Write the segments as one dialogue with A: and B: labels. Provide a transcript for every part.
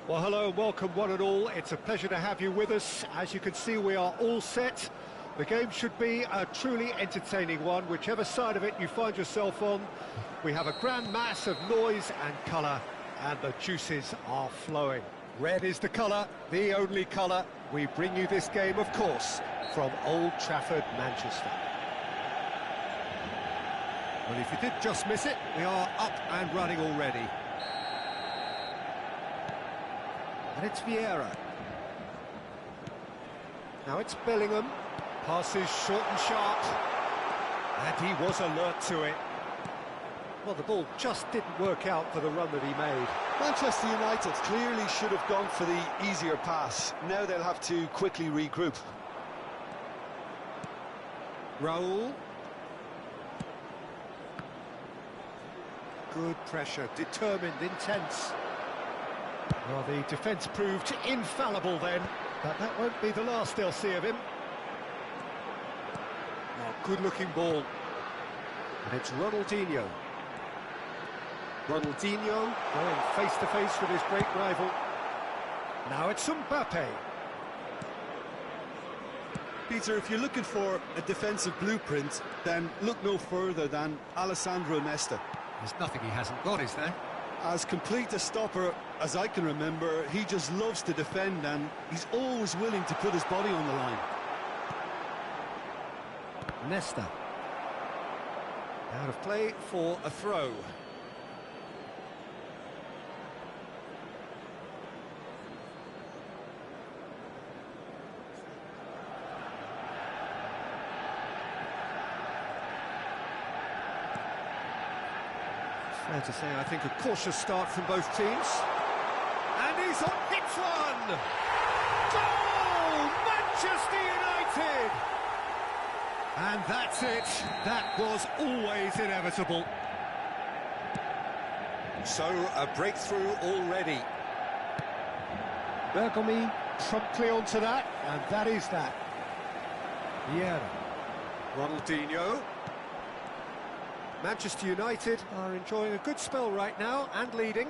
A: Well, hello and welcome one and all. It's a pleasure to have you with us. As you can see, we are all set. The game should be a truly entertaining one, whichever side of it you find yourself on. We have a grand mass of noise and colour, and the juices are flowing. Red is the colour, the only colour. We bring you this game, of course, from Old Trafford, Manchester. Well, if you did just miss it, we are up and running already. And it's Vieira. Now it's Bellingham. Passes short and sharp. And he was alert to it. Well, the ball just didn't work out for the run that he made.
B: Manchester United clearly should have gone for the easier pass. Now they'll have to quickly regroup.
A: Raul. Good pressure, determined, intense. Well, the defence proved infallible then, but that won't be the last they'll see of him. Oh, good-looking ball. And it's Ronaldinho. Ronaldinho going face-to-face with his great rival. Now it's Mbappe.
B: Peter, if you're looking for a defensive blueprint, then look no further than Alessandro Nesta.
A: There's nothing he hasn't got, is there?
B: As complete a stopper as I can remember, he just loves to defend and he's always willing to put his body on the line.
A: Nesta. Out of play for a throw. Fair to say, I think a cautious start from both teams. And he's on, hits one! Goal! Manchester United! And that's it. That was always inevitable. So, a breakthrough already. Bergomi promptly onto that, and that is that. Vieira. Ronaldinho. Manchester United are enjoying a good spell right now and leading.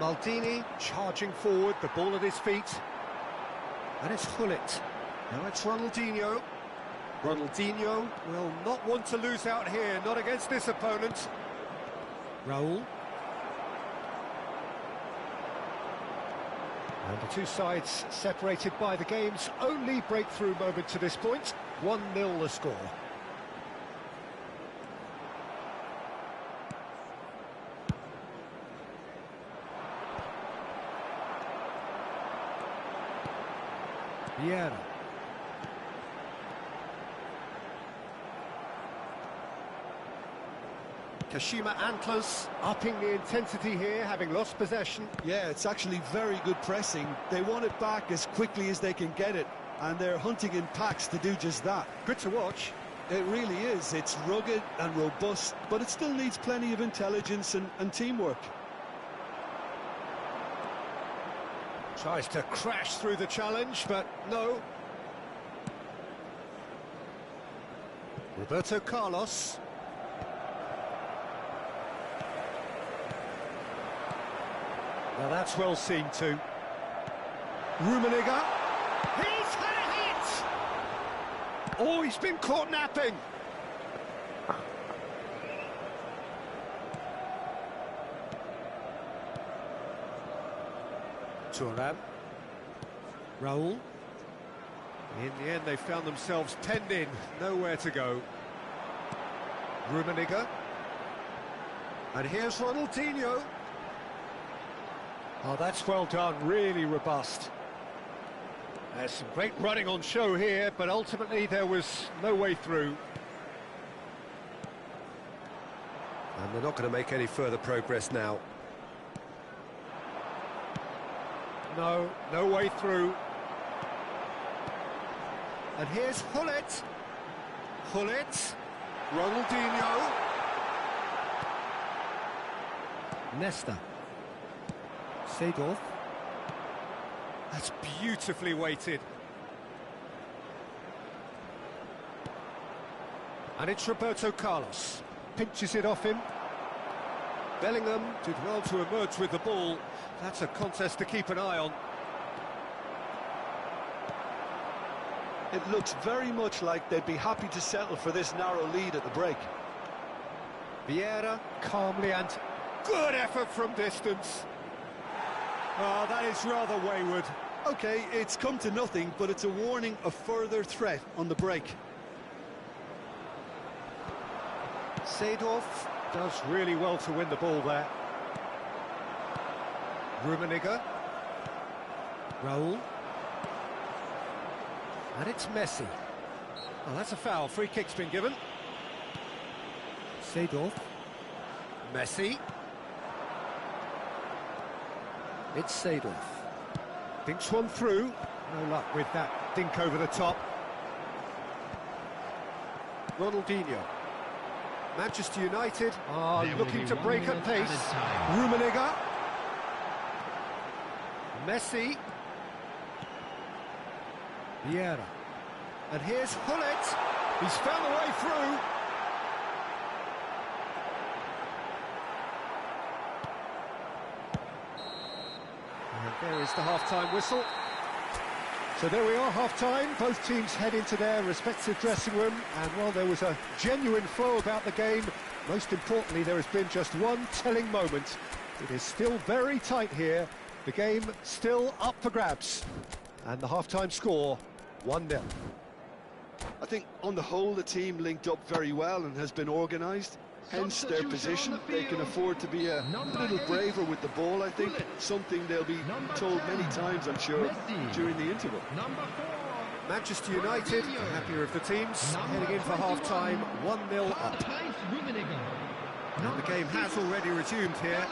A: Maldini charging forward, the ball at his feet. And it's Gullit. Now it's Ronaldinho. Ronaldinho will not want to lose out here, not against this opponent. Raul. And the two sides separated by the game's only breakthrough moment to this point. 1-0 the score. Vieira. Kashima Antlers upping the intensity here, having lost possession.
B: Yeah, it's actually very good pressing. They want it back as quickly as they can get it, and they're hunting in packs to do just that.
A: Good to watch.
B: It really is. It's rugged and robust, but it still needs plenty of intelligence and teamwork.
A: Tries to crash through the challenge, but no. Roberto Carlos. Now that's well seen too. Rummenigge. He's had a hit! Oh, he's been caught napping. Thuram. Raul. In the end, they found themselves penned in, nowhere to go. Rummenigge. And here's Ronaldinho. Oh, that's well done, really robust. There's some great running on show here, but ultimately there was no way through. And they're not going to make any further progress now. No, no way through. And here's Gullit. Gullit. Ronaldinho. Nesta. Seedorf. That's beautifully weighted. And it's Roberto Carlos. Pinches it off him. Bellingham did well to emerge with the ball. That's a contest to keep an eye on.
B: It looks very much like they'd be happy to settle for this narrow lead at the break.
A: Vieira calmly, and good effort from distance. Oh, that is rather wayward.
B: Okay, it's come to nothing, but it's a warning of further threat on the break.
A: Seedorf does really well to win the ball there. Rummenigge. Raul. And it's Messi. Oh, that's a foul. Free kick's been given. Seedorf. Messi. It's Seedorf. Dinks one through. No luck with that dink over the top. Ronaldinho. Manchester United are looking to break at pace. Rummenigge. Messi. Vieira. And here's Gullit. He's found the way through. And there is the half-time whistle. So there we are, half-time. Both teams head into their respective dressing room. And while there was a genuine flow about the game, most importantly, there has been just one telling moment. It is still very tight here. The game still up for grabs. And the half-time score, 1-0.
B: I think on the whole the team linked up very well and has been organised. Hence their position. They can afford to be a little braver with the ball, I think. Something they'll be told many times, I'm sure, during the interval.
A: Manchester United, happier of the teams, heading in for half-time, 1-0 up. And the game has already resumed here.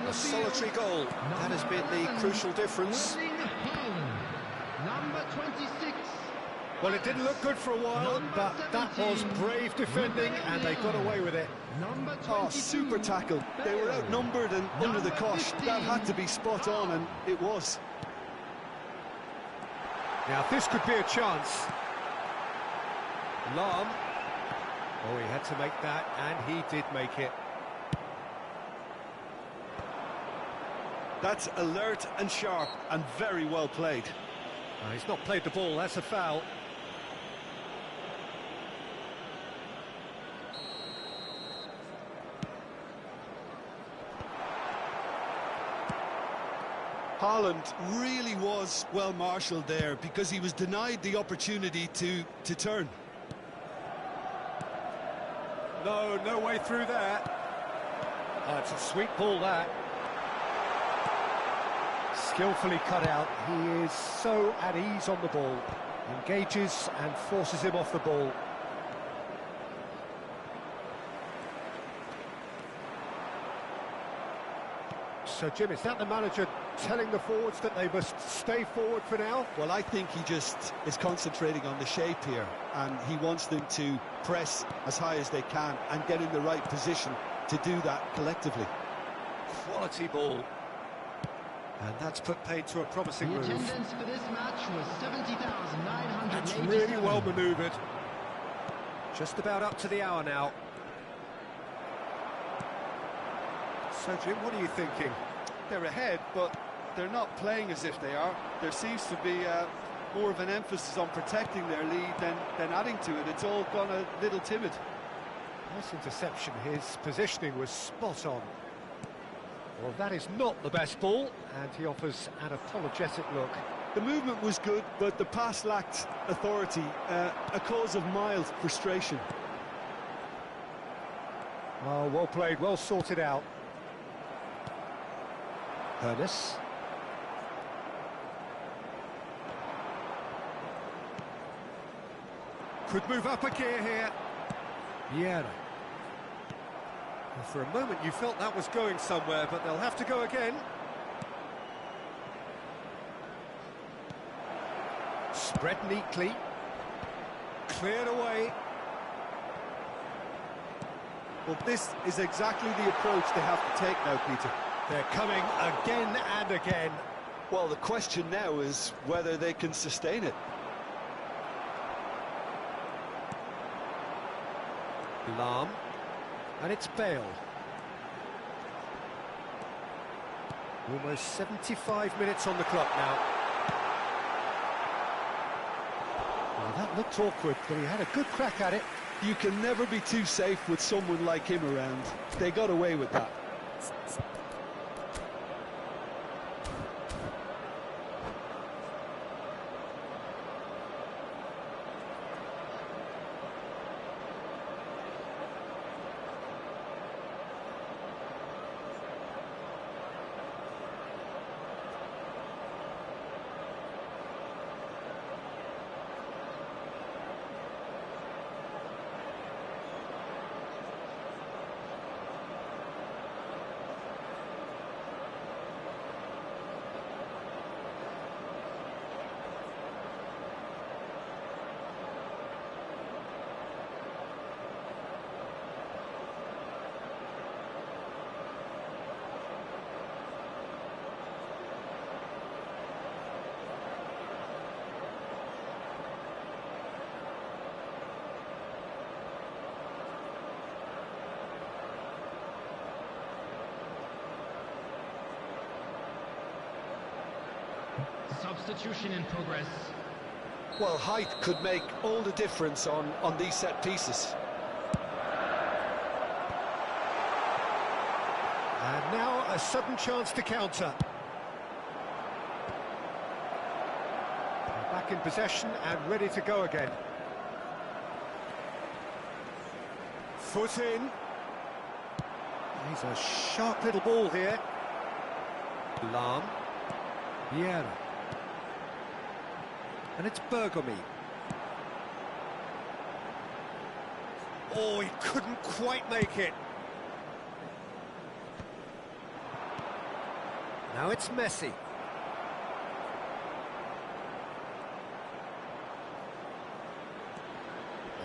A: A solitary goal, that has been the crucial difference.
C: Number 26.
A: Well, it didn't look good for a while, but that was brave defending, and they got away with it.
B: Oh, super tackle. They were outnumbered and under the cosh. That had to be spot on, and it was.
A: Now, this could be a chance. Lahm. Oh, he had to make that, and he did make it.
B: That's alert and sharp and very well played.
A: He's not played the ball, that's a foul.
B: Haaland really was well marshalled there because he was denied the opportunity to turn.
A: No way through there. Oh, it's a sweet ball, that. Skillfully cut out. He is so at ease on the ball. Engages and forces him off the ball. So, Jim, is that the manager telling the forwards that they must stay forward for now?
B: Well, I think he just is concentrating on the shape here, and he wants them to press as high as they can and get in the right position to do that collectively.
A: Quality ball. And that's put paid to a promising move.
C: The attendance for this match was 70,987.
A: That's really well manoeuvred. Just about up to the hour now. So, Jim, what are you thinking?
B: They're ahead, but they're not playing as if they are. There seems to be more of an emphasis on protecting their lead than adding to it. It's all gone a little timid.
A: Nice interception. His positioning was spot on. Well, that is not the best ball, and he offers an apologetic look.
B: The movement was good, but the pass lacked authority, a cause of mild frustration.
A: Oh, well played, well sorted out. Ernest. Could move up a gear here. Vieira. Well, for a moment you felt that was going somewhere, but they'll have to go again. Spread neatly. Cleared away.
B: Well, this is exactly the approach they have to take now, Peter.
A: They're coming again and again.
B: Well, the question now is whether they can sustain it.
A: Lahm. And it's Bale. Almost 75 minutes on the clock now. Well, that looked awkward, but he had a good crack at it.
B: You can never be too safe with someone like him around. They got away with that.
C: Substitution in progress.
B: Well, height could make all the difference on these set pieces.
A: And now a sudden chance to counter. Back in possession and ready to go again. Foot in. He's a sharp little ball here. Lahm. Vieira. And it's Bergomi. Oh, he couldn't quite make it. Now it's Messi.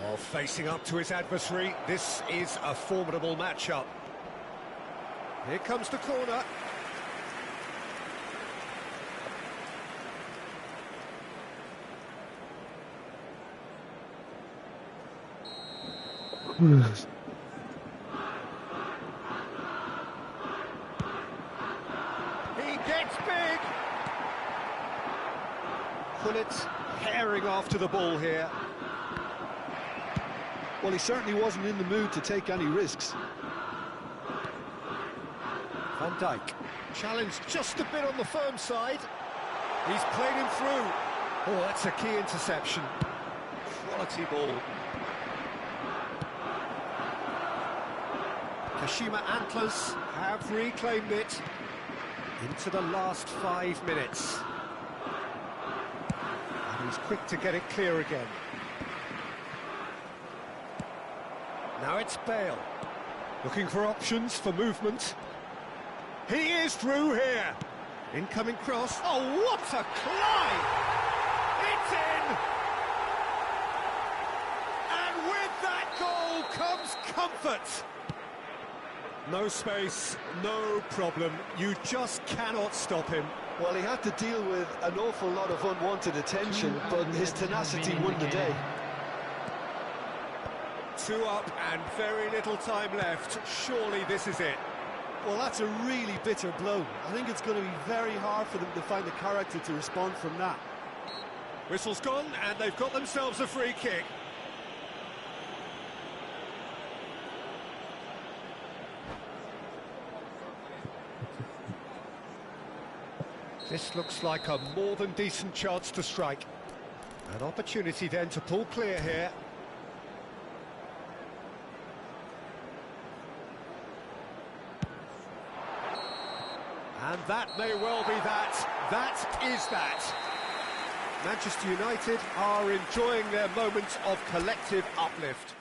A: Oh, facing up to his adversary. This is a formidable matchup. Here comes the corner. He gets big. Gullit herring after the ball here.
B: Well, he certainly wasn't in the mood to take any risks.
A: Van Dijk. Challenged just a bit on the firm side. He's played him through. Oh, that's a key interception. Quality ball. Kashima Antlers have reclaimed it into the last 5 minutes. And he's quick to get it clear again. Now it's Bale. Looking for options for movement. He is through here. Incoming cross. Oh, what a climb! It's in! And with that goal comes comfort. No space, no problem. You just cannot stop him.
B: Well, he had to deal with an awful lot of unwanted attention, but his tenacity won the day.
A: 2 up and very little time left. Surely this is it.
D: Well, that's a really bitter blow. I think it's going to be very hard for them to find the character to respond from that.
A: Whistle's gone and they've got themselves a free kick. This looks like a more than decent chance to strike. An opportunity then to pull clear here. And that may well be that. That is that. Manchester United are enjoying their moment of collective uplift.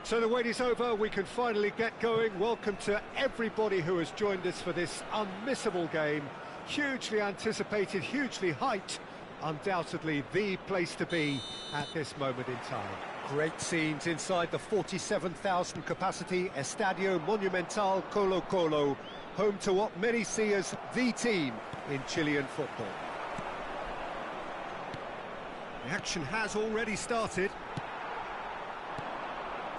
A: So the wait is over, we can finally get going. Welcome to everybody who has joined us for this unmissable game. Hugely anticipated, hugely hyped. Undoubtedly the place to be at this moment in time. Great scenes inside the 47,000 capacity Estadio Monumental Colo Colo, home to what many see as the team in Chilean football. The action has already started.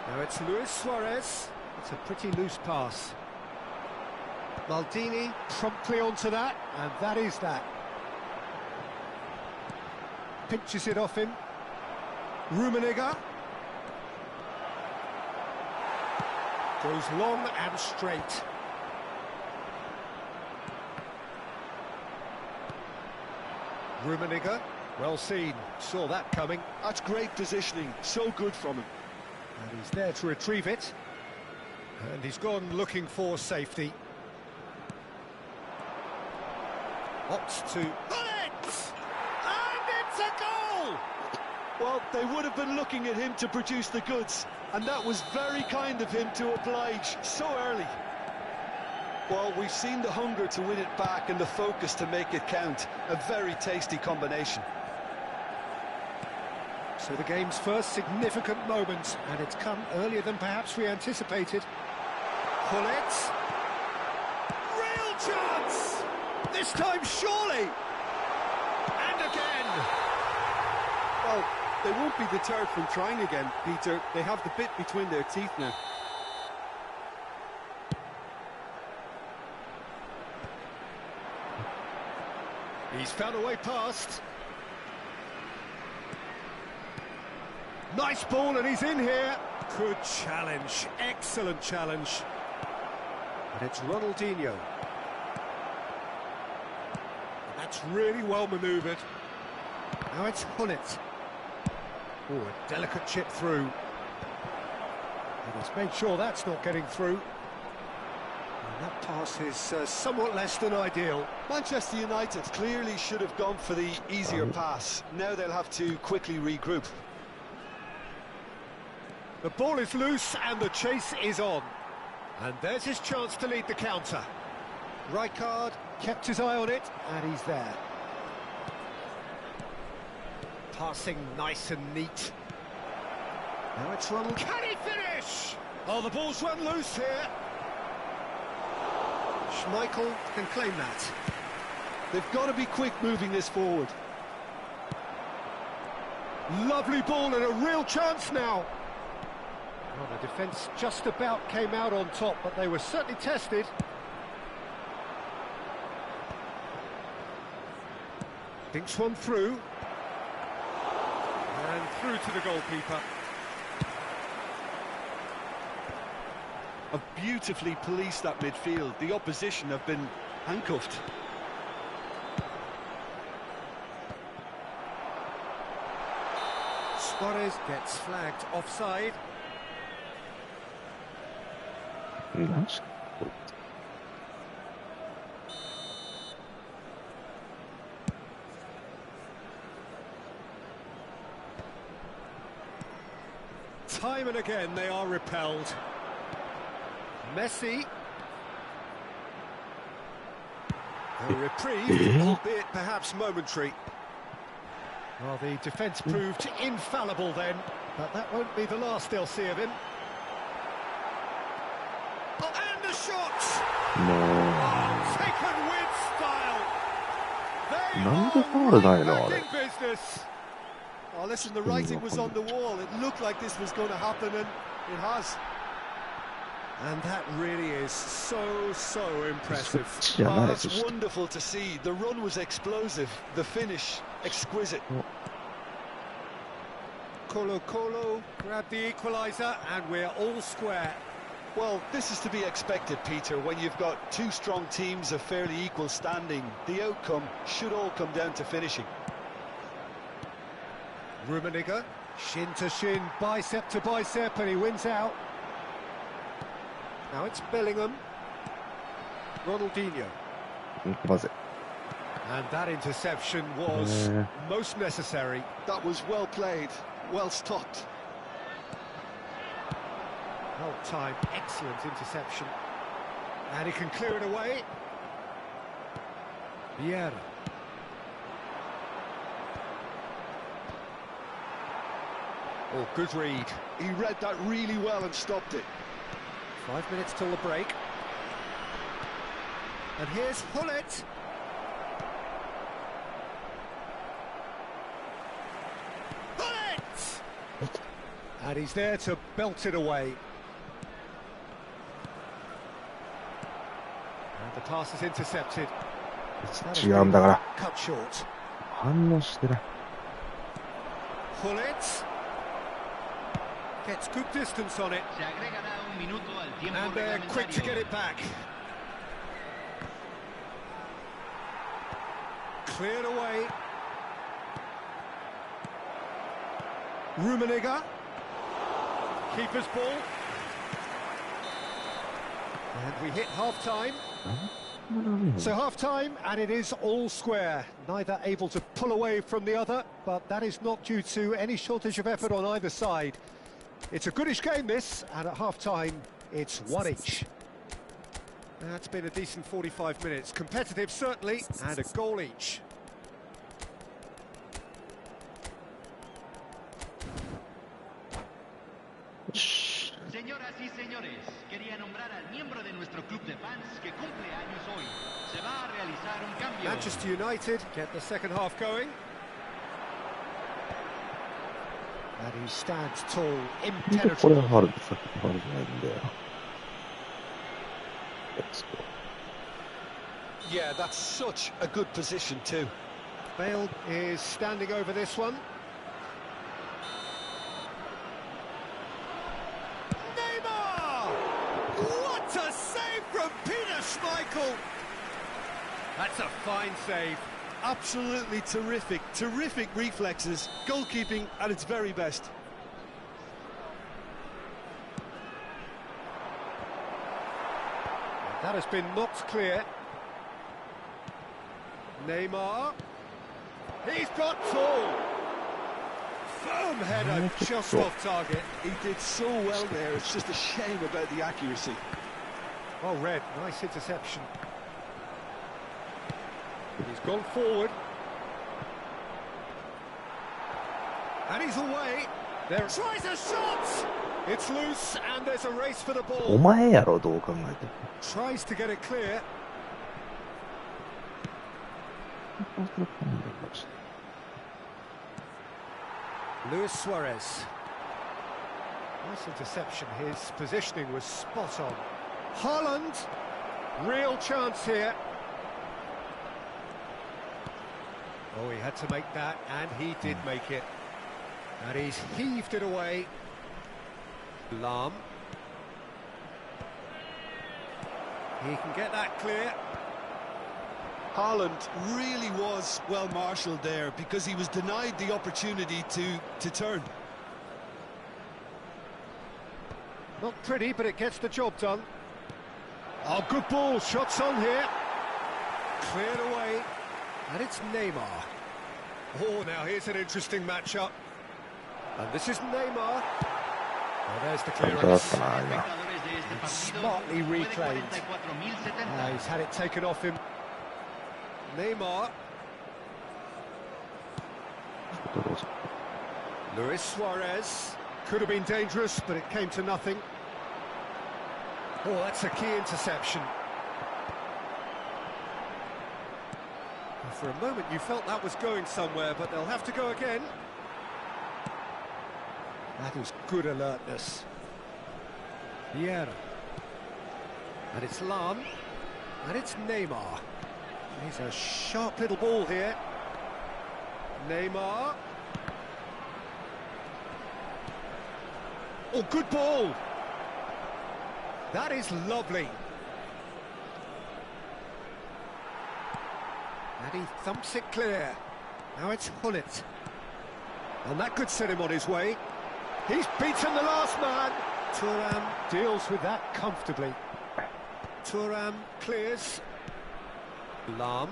A: Now it's Luis Suarez. It's a pretty loose pass. Maldini promptly onto that, and that is that. Pinches it off him. Rummenigge. Goes long and straight. Rummenigge, well seen, saw that coming.
B: That's great positioning, so good from him.
A: And he's there to retrieve it. And he's gone looking for safety. Opts to... And it's a goal!
B: Well, they would have been looking at him to produce the goods, and that was very kind of him to oblige so early. Well, we've seen the hunger to win it back and the focus to make it count. A very tasty combination.
A: So the game's first significant moment, and it's come earlier than perhaps we anticipated. Gullit. Real chance! This time, surely! And again!
D: Well, they won't be deterred from trying again, Peter. They have the bit between their teeth now.
A: He's found a way past. Nice ball, and he's in here. Good challenge, excellent challenge. And it's Ronaldinho. And that's really well manoeuvred. Now it's Gullit. Oh, a delicate chip through. And he's made sure that's not getting through. And that pass is somewhat less than ideal.
B: Manchester United clearly should have gone for the easier pass. Now they'll have to quickly regroup.
A: The ball is loose and the chase is on. And there's his chance to lead the counter. Rijkaard kept his eye on it, and he's there. Passing nice and neat. Now it's Ronald. Can he finish? Oh, the ball's run loose here. Schmeichel can claim that.
B: They've got to be quick moving this forward.
A: Lovely ball and a real chance now. Well, the defence just about came out on top, but they were certainly tested. Thinks one through. And through to the goalkeeper.
B: Have beautifully policed that midfield. The opposition have been handcuffed.
A: Suarez gets flagged offside.
E: Nice.
A: Time and again they are repelled. Messi. A reprieve, albeit perhaps momentary. Well, the defence proved infallible then, but that won't be the last they'll see of him. Oh, and the shot! Oh, taken with style! They are really back in business!
D: Oh, listen, the writing was on the wall. It looked like this was going to happen, and it has.
A: And that really is so impressive.
B: Oh, that's wonderful to see. The run was explosive, the finish exquisite.
A: Colo grabbed the equaliser, and we're all square.
B: Well, this is to be expected, Peter, when you've got two strong teams of fairly equal standing. The outcome should all come down to finishing.
A: Rummenigge, shin to shin, bicep to bicep, and he wins out. Now it's Bellingham. Ronaldinho.
E: Was it?
A: And that interception was most necessary.
B: That was well played, well stopped.
A: Well timed, excellent interception. And he can clear it away. Vieira. Oh, good read.
B: He read that really well and stopped it.
A: 5 minutes till the break. And here's Gullit. Gullit! And he's there to belt it away. And the pass is intercepted. Cut short. Gullit. Gets good distance on it. And they're quick to get it back. Cleared away. Rummenigge. Keeper's ball. And we hit half-time. So half-time, and it is all square. Neither able to pull away from the other, but that is not due to any shortage of effort on either side. It's a goodish game, this, and at half-time, it's one each. That's been a decent 45 minutes. Competitive, certainly, and a goal each.
C: Señoras y señores, quería nombrar al miembro de nuestro club de fans que cumple años hoy. Se va a realizar un cambio.
A: Manchester United get the second half going. And he stands tall,
E: これ
A: impenetrable.
E: はファウルです。ファウルじゃないんだよ。Let's go.
B: Yeah, that's such a good position too.
A: Bale is standing over this one. Neymar! What a save from Peter Schmeichel! That's a fine save.
B: Absolutely terrific, terrific reflexes. Goalkeeping at its very best.
A: That has been knocked clear. Neymar. He's got tall. Firm header, just off target.
B: He did so well there, it's just a shame about the accuracy.
A: Well read, nice interception. He's gone forward. And he's away. There tries a shot! It's loose and there's a race for the
E: お
A: ball.
E: 前やろ、どう考えても。
A: Tries to get it clear. Luis Suarez. Nice interception. His positioning was spot on. Haaland. Real chance here. Oh, he had to make that, and he did make it. And he's heaved it away. Lahm. He can get that clear.
B: Haaland really was well marshalled there because he was denied the opportunity to turn.
A: Not pretty, but it gets the job done. Oh, good ball. Shots on here. Cleared away. And it's Neymar. Oh, now here's an interesting matchup. And this is Neymar. Oh, there's the
E: 本当だっ
A: clearance.
E: たな、今。
C: Espectadores de este partido,
A: Smartly
C: puede
A: reclaimed.
C: 44.070.
A: He's had it taken off him. Neymar. Luis Suarez. Could have been dangerous, but it came to nothing. Oh, that's a key interception. For a moment you felt that was going somewhere, but they'll have to go again. That is good alertness. Vieira. And it's Lahm. And it's Neymar. He's a sharp little ball here. Neymar. Oh, good ball. That is lovely. And he thumps it clear. Now it's Hullet. And that could set him on his way. He's beaten the last man. Thuram deals with that comfortably. Thuram clears. Lahm.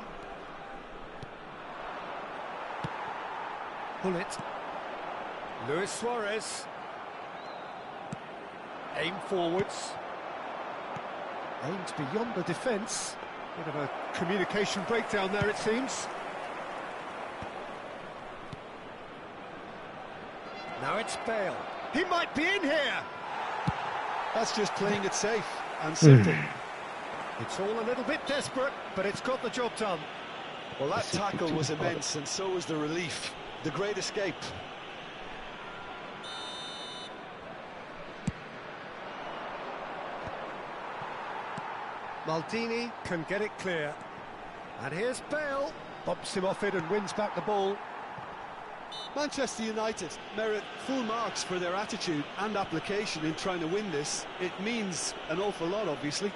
A: Hullet. Luis Suarez. Aim forwards. Aimed beyond the defence. Bit of a communication breakdown there, it seems. Now it's Bale. He might be in here.
B: That's just playing it safe and simple.
A: It's all a little bit desperate, but it's got the job done.
B: Well, that tackle was immense, and so was the relief. The great escape.
A: Maldini can get it clear. And here's Bale. Bumps him off it and wins back the ball.
B: Manchester United merit full marks for their attitude and application in trying to win this. It means an awful lot, obviously.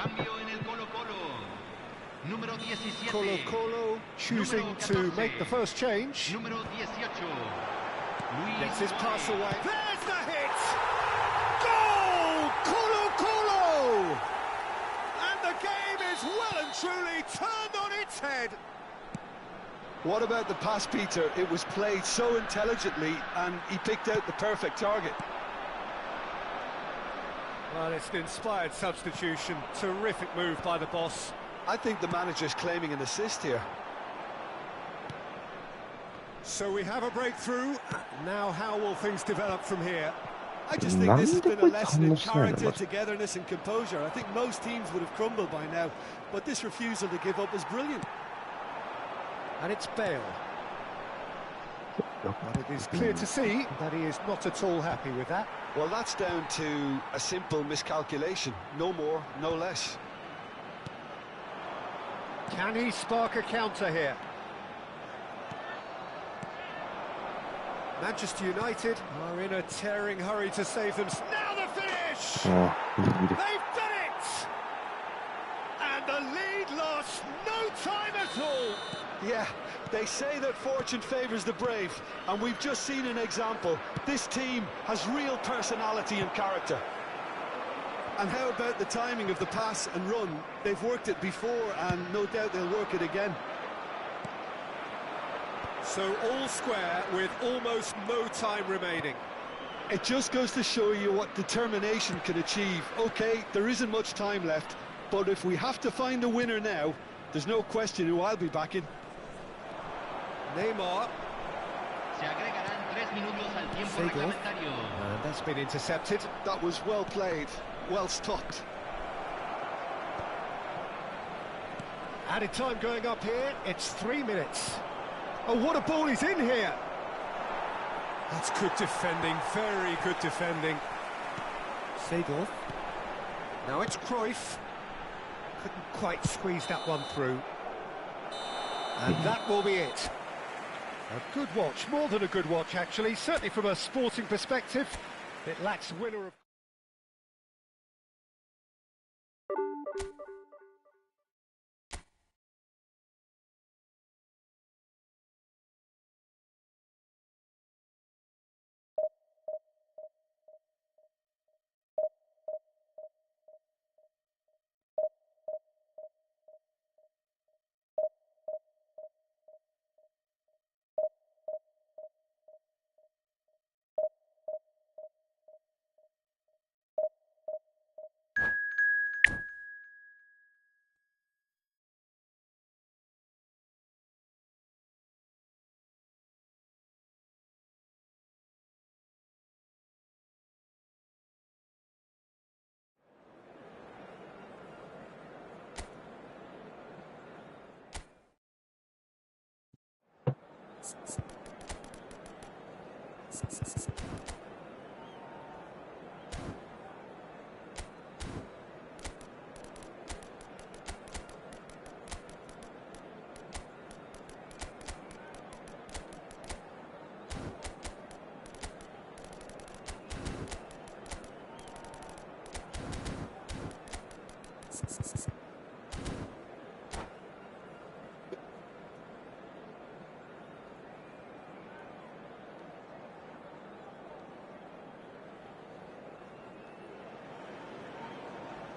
C: cambio en el Colo-Colo. Número 17.
A: Colo-Colo choosing to make the first change.
C: Número 18. Luis
A: Gets his pass
C: Suárez.
A: away. There's the hit! Goal! Colo-Colo! And the game is well and truly turned on its head.
B: What about the pass, Peter? It was played so intelligently and he picked out the perfect target.
A: Well, it's an inspired substitution. Terrific move by the boss.
B: I think the manager's claiming an assist here.
A: So we have a breakthrough. Now how will things develop from here?
D: I just think this has been a lesson in
E: Nande
D: character,
E: koymuş
D: togetherness and composure. I think most teams would have crumbled by now, but this refusal to give up is brilliant.
A: And it's Bale.
E: Yok.
A: But it is clear to see that he is not at all happy with that.
B: Well, that's down to a simple miscalculation. No more, no less.
A: Can he spark a counter here? Manchester United are in a tearing hurry to save them. Now the finish!
E: Oh, iyi.
A: They've done it! And the lead lost no time at all.
B: Yeah, they say that fortune favours the brave, and we've just seen an example. This team has real personality and character.
D: And how about the timing of the pass and run? They've worked it before, and no doubt they'll work it again.
A: So all square with almost no time remaining.
B: It just goes to show you what determination can achieve. OK, there isn't much time left, but if we have to find a winner now, there's no question who I'll be backing.
A: Neymar.
C: Se agregarán 3 minutos al tiempo
A: Seedorf.
C: reglamentario.
A: And that's been intercepted.
B: That was well played, well stopped.
A: Added time going up here, it's 3 minutes. Oh, what a ball he's in here! That's good defending, very good defending. Seedorf. Now it's Cruyff. Couldn't quite squeeze that one through. And that will be it. A good watch, more than a good watch actually, certainly from a sporting perspective. It lacks winner of...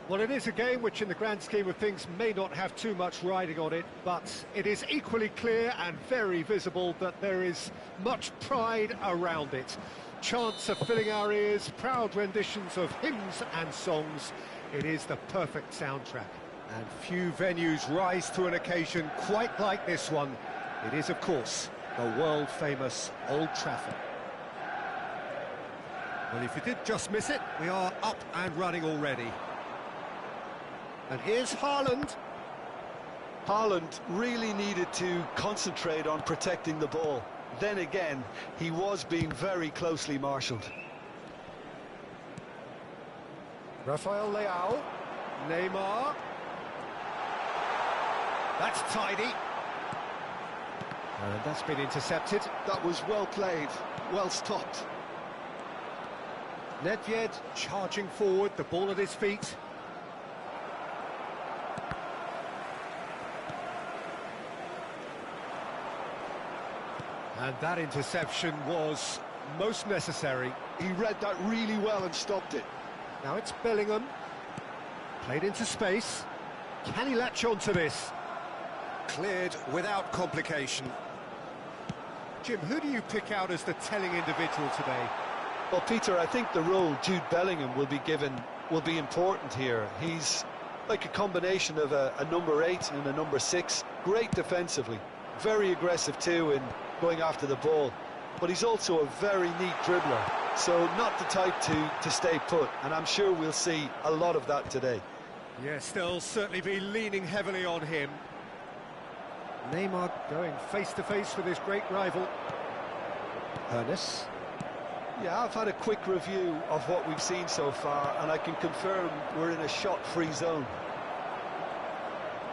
A: Well, it is a game which in the grand scheme of things may not have too much riding on it, but it is equally clear and very visible that there is much pride around it. Chants are filling our ears, proud renditions of hymns and songs. It is the perfect soundtrack. And few venues rise to an occasion quite like this one. It is, of course, the world-famous Old Trafford. Well, if you did just miss it, we are up and running already. And here's Haaland.
B: Haaland really needed to concentrate on protecting the ball. Then again, he was being very closely marshalled.
A: Rafael Leao. Neymar. That's tidy. And that's been intercepted.
B: That was well played, well stopped.
A: Nedved charging forward, the ball at his feet. And that interception was most necessary.
B: He read that really well and stopped it.
A: Now it's Bellingham. Played into space. Can he latch on to this? Cleared without complication. Jim, who do you pick out as the telling individual today?
B: Well, Peter, I think the role Jude Bellingham will be given will be important here. He's like a combination of a number 8 and a number 6. Great defensively, very aggressive too in going after the ball. But he's also a very neat dribbler, so not the type to stay put. And I'm sure we'll see a lot of that today.
A: Yes, they'll certainly be leaning heavily on him. Neymar going face-to-face with his great rival. Ernest.
B: Yeah, I've had a quick review of what we've seen so far, and I can confirm we're in a shot-free zone.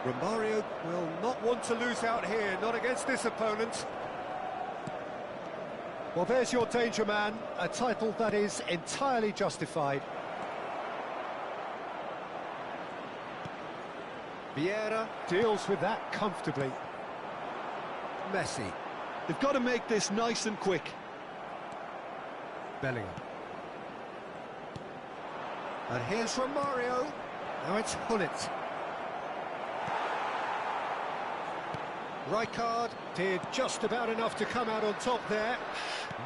A: Romario will not want to lose out here, not against this opponent. Well, there's your danger man, a title that is entirely justified. Vieira deals with that comfortably. Messi.
B: They've got to make this nice and quick.
A: Bellingham. And here's Romario. Now it's Hullet. Rijkaard did just about enough to come out on top there.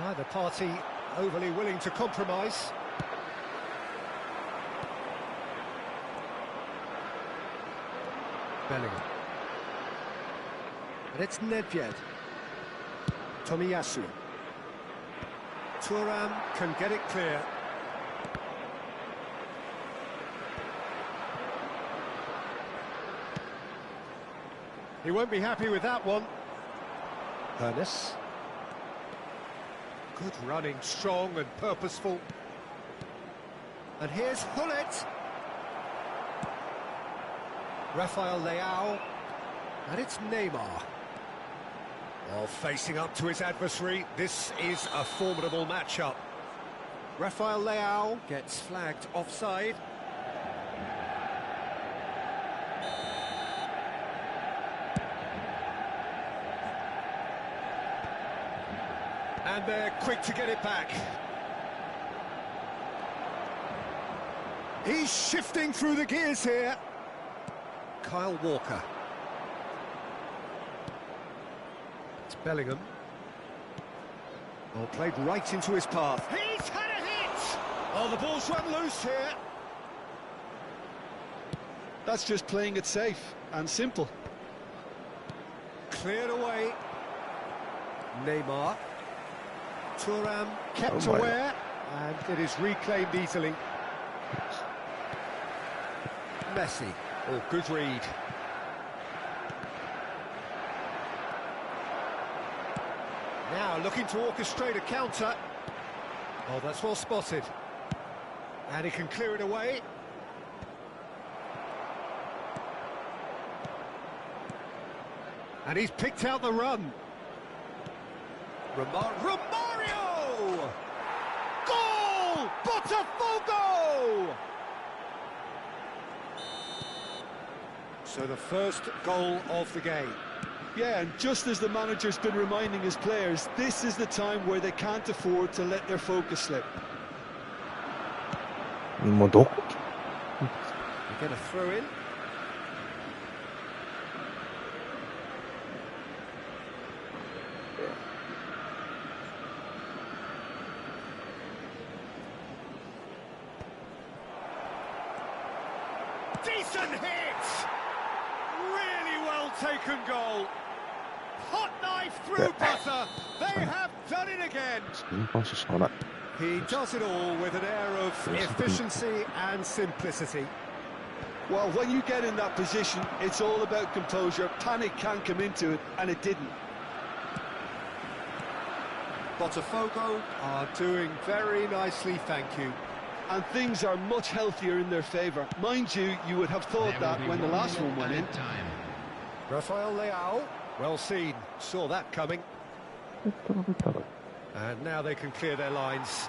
A: Neither party overly willing to compromise. Bellingham. And it's Nedved. Tomiyasu. Thuram can get it clear. He won't be happy with that one. Ernest. Good running, strong and purposeful. And here's Hullet. Rafael Leao. And it's Neymar. Well, facing up to his adversary, this is a formidable matchup. Rafael Leao gets flagged offside. And they're quick to get it back. He's shifting through the gears here. Kyle Walker. It's Bellingham. Well, played right into his path. He's had a hit! Oh, the ball's run loose here.
B: That's just playing it safe and simple.
A: Cleared away. Neymar. Thuram kept aware, and it is reclaimed easily. Messi. Oh, good read. Now looking to orchestrate a counter. Oh, that's well spotted. And he can clear it away. And he's picked out the run. Romario! Goal! Botafogo! So the first goal of the game.
B: Yeah, and just as the manager's been reminding his players, this is the time where they can't afford to let their focus slip.
A: You get a throw in. Decent hit! Really well taken goal. Hot knife through butter. They have done it again. He does it all with an air of efficiency and simplicity.
B: Well, when you get in that position, it's all about composure. Panic can't come into it, and it didn't.
A: Botafogo are doing very nicely, thank you.
B: And things are much healthier in their favour. Mind you, you would have thought that when the last one went in.
A: Rafael Leao, well seen, saw that coming. And now they can clear their lines.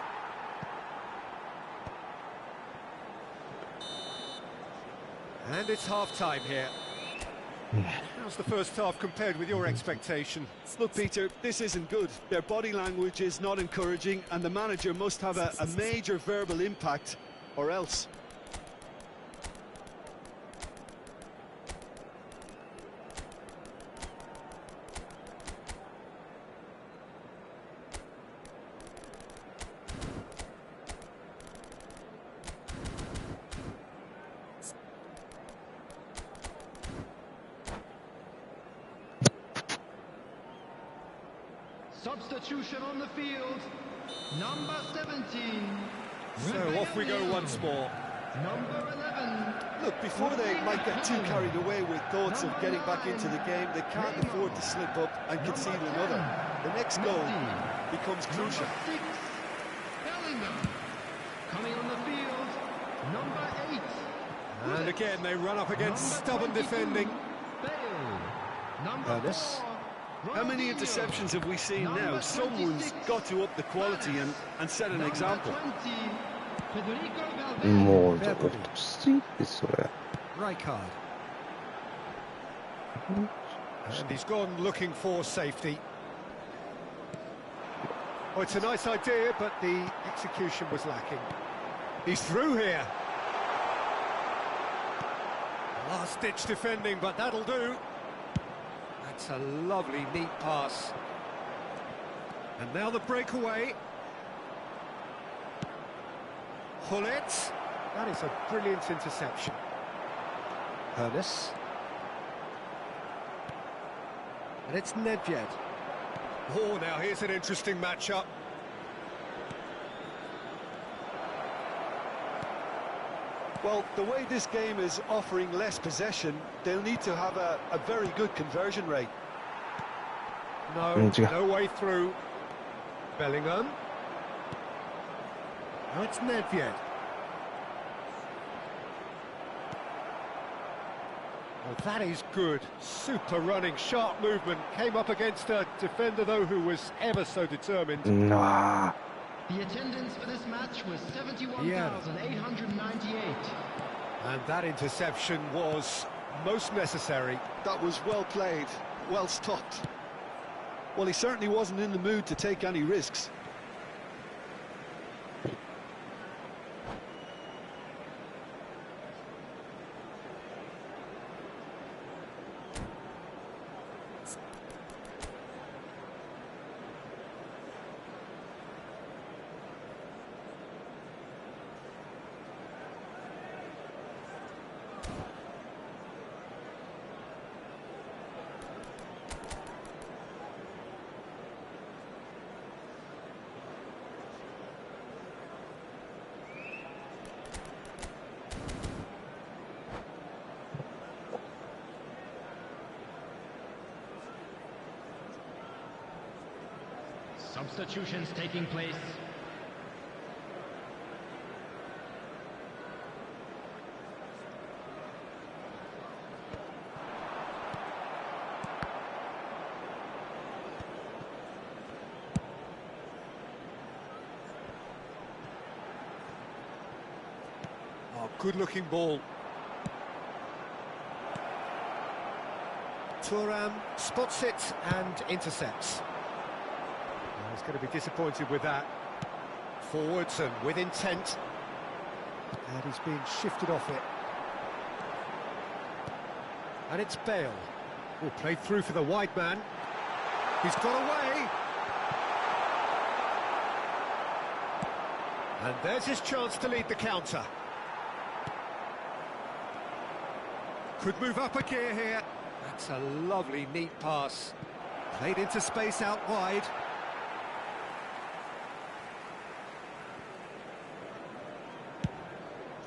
A: And it's half-time here. How's the first half compared with your expectation?
B: Look, Peter, this isn't good. Their body language is not encouraging, and the manager must have a major verbal impact, or else.
C: Substitution on the field, number 17.
A: So off we go once more.
C: Number 11.
B: Look, before they might get too carried away with thoughts of getting back into the game, they can't afford to slip up and concede another. The next goal becomes crucial.
C: Number 6, Bellingham. Coming on the field, number 8.
A: And again, they run up against stubborn defending.
C: Bale. Number
A: Ernest.
C: 4.
B: How many interceptions have we seen now? Someone's got to up the quality and set an example.
C: Federico
E: もう
A: Fair
E: ちょっ
A: body.
E: ときついですそれ。
A: Rijkaard. And he's gone looking for safety. Oh, it's a nice idea, but the execution was lacking. He's through here. Last-ditch defending, but that'll do. That's a lovely, neat pass. And now the breakaway. Hullet. That is a brilliant interception. Ernest. And it's Nedved. Oh, now here's an interesting matchup.
B: Well, the way this game is offering less possession, they'll need to have a very good conversion rate.
A: No, no way through. Bellingham. Now it's Nedved. Well, that is good. Super running, sharp movement. Came up against a defender, though, who was ever so determined.
E: なあ。
C: The attendance for this match was 71,898.
A: And that interception was most necessary.
B: That was well played, well stopped. Well, he certainly wasn't in the mood to take any risks.
C: Substitutions taking place.
A: Oh, good-looking ball. Thuram spots it and intercepts. He's going to be disappointed with that. Forwards and with intent. And he's being shifted off it. And it's Bale. Oh, played through for the wide man. He's got away. And there's his chance to lead the counter. Could move up a gear here. That's a lovely, neat pass. Played into space out wide.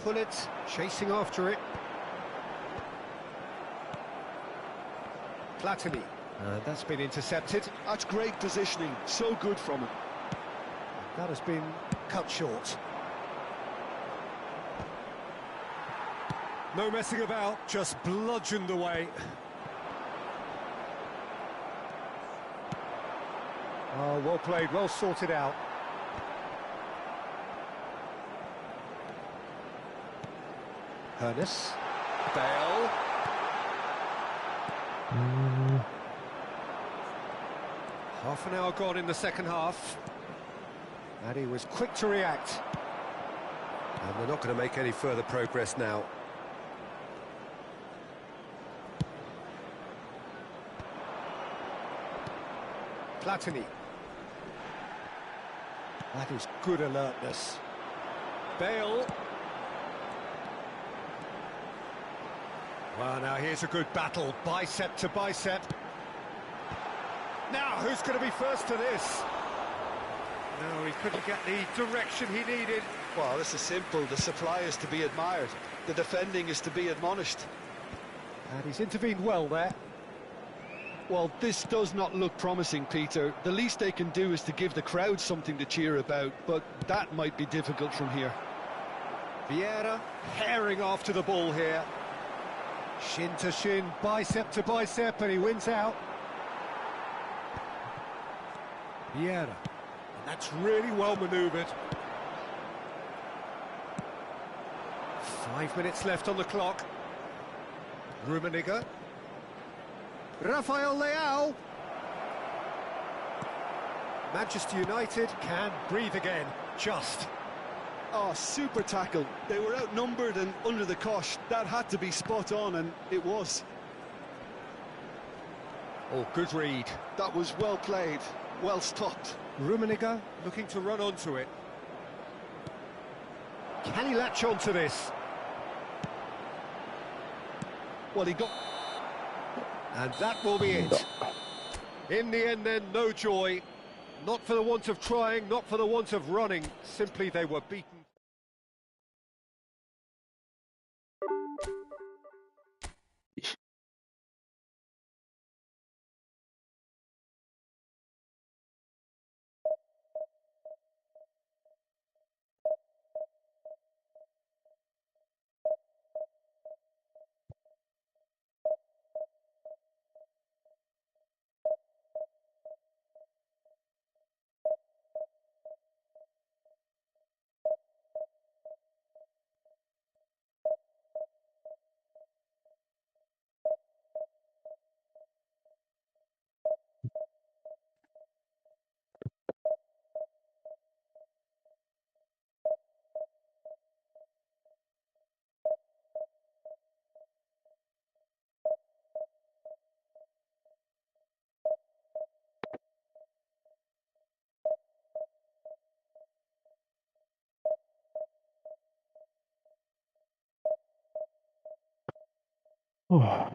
A: Hullet chasing after it. Platini. That's been intercepted.
B: That's great positioning, so good from him.
A: That has been cut short. No messing about, just bludgeoned away. Oh, well played, well sorted out. Ernest. Bale. Half an hour gone in the second half. And he was quick to react. And they're not going to make any further progress now. Platini. That is good alertness. Bale. Well, now here's a good battle, bicep to bicep. Now, who's going to be first to this? No, he couldn't get the direction he needed.
B: Well, this is simple. The supply is to be admired. The defending is to be admonished.
A: And he's intervened well there.
B: Well, this does not look promising, Peter. The least they can do is to give the crowd something to cheer about, but that might be difficult from here.
A: Vieira herring after the ball here. Shin to shin, bicep to bicep, and he wins out. Vieira. And that's really well manoeuvred. 5 minutes left on the clock. Rummenigge. Rafael Leao. Manchester United can breathe again, just.
B: Oh, super tackle. They were outnumbered and under the cosh. That had to be spot on, and it was.
A: Oh, good read.
B: That was well played, well stopped.
A: Rummenigge looking to run onto it. Can he latch onto this?
B: Well, he got...
A: And that will be it. In the end then, no joy. Not for the want of trying, not for the want of running. Simply they were beaten.
E: Oh.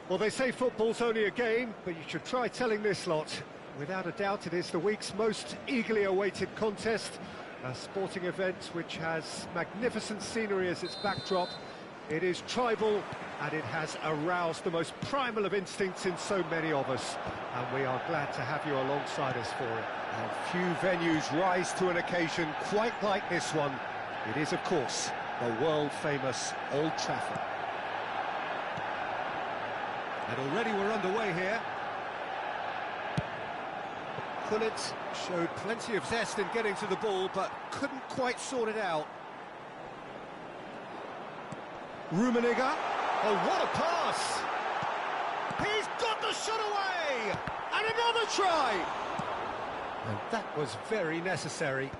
A: Well, they say football's only a game, but you should try telling this lot. Without a doubt, it is the week's most eagerly awaited contest, a sporting event which has magnificent scenery as its backdrop. It is tribal, and it has aroused the most primal of instincts in so many of us, and we are glad to have you alongside us for it. And few venues rise to an occasion quite like this one. It is, of course, the world-famous Old Trafford. And already we're underway here. Gullit showed plenty of zest in getting to the ball, but couldn't quite sort it out. Rummenigge. Oh, what a pass! He's got the shot away! And another try! And that was very necessary.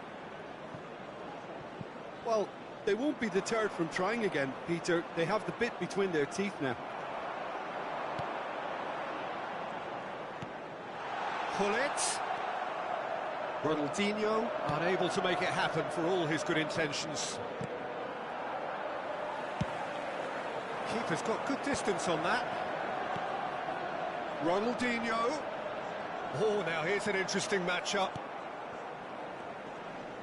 D: Well, they won't be deterred from trying again, Peter. They have the bit between their teeth now.
A: Gullit. Ronaldinho, unable to make it happen for all his good intentions. Keeper's got good distance on that. Ronaldinho. Oh, now here's an interesting matchup.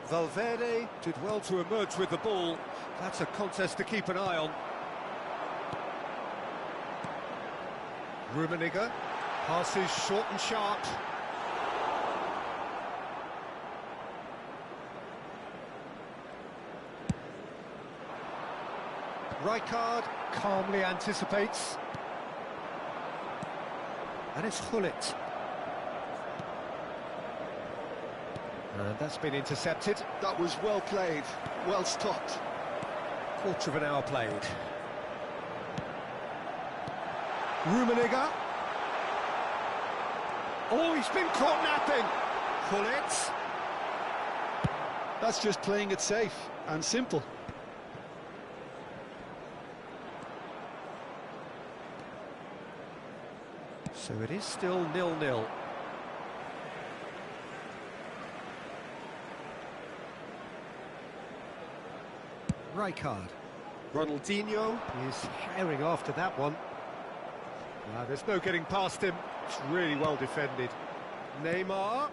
A: Valverde did well to emerge with the ball. That's a contest to keep an eye on. Rummenigge passes short and sharp. Rijkaard calmly anticipates. And it's Gullit. And that's been intercepted.
B: That was well played, well stopped.
A: Quarter of an hour played. Rummenigge. Oh, he's been caught napping. Gullit.
B: That's just playing it safe and simple.
A: So it is still 0-0. Rijkaard. Ronaldinho is herring after that one. There's no getting past him. It's really well defended. Neymar.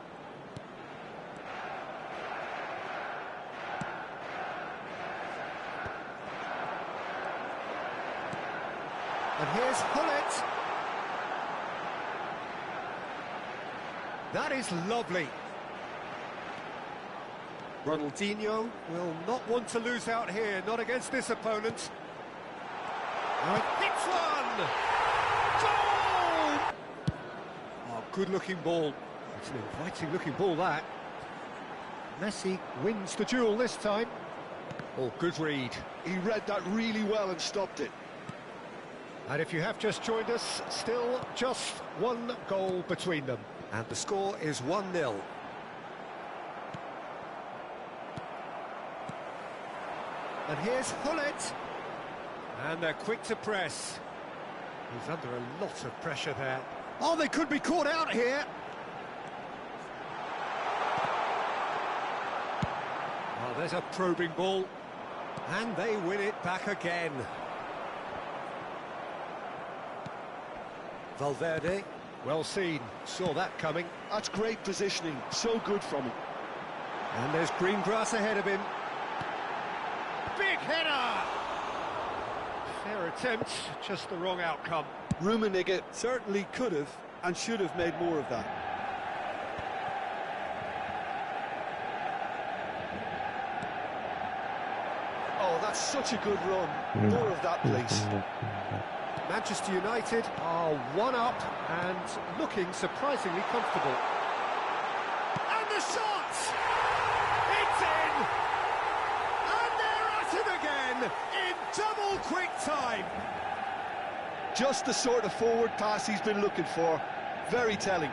A: And here's Gullit. That is lovely. Ronaldinho will not want to lose out here, not against this opponent. Now it hits one! Goal! Oh, good-looking ball. It's an inviting-looking ball, that. Messi wins the duel this time. Oh, good read.
B: He read that really well and stopped it.
A: And if you have just joined us, still just one goal between them. And the score is 1-0. And here's Hullet. And they're quick to press. He's under a lot of pressure there. Oh, they could be caught out here. Oh, there's a probing ball. And they win it back again. Valverde, well seen, saw that coming.
B: That's great positioning, so good from him.
A: And there's green grass ahead of him. Big header! Fair attempt, just the wrong outcome.
D: Rummenigge certainly could have and should have made more of that.
B: Oh, that's such a good run. More of that, please.
A: Manchester United are one up and looking surprisingly comfortable. And the shot! It's in! And they're at it again in double quick time.
B: Just the sort of forward pass he's been looking for. Very telling.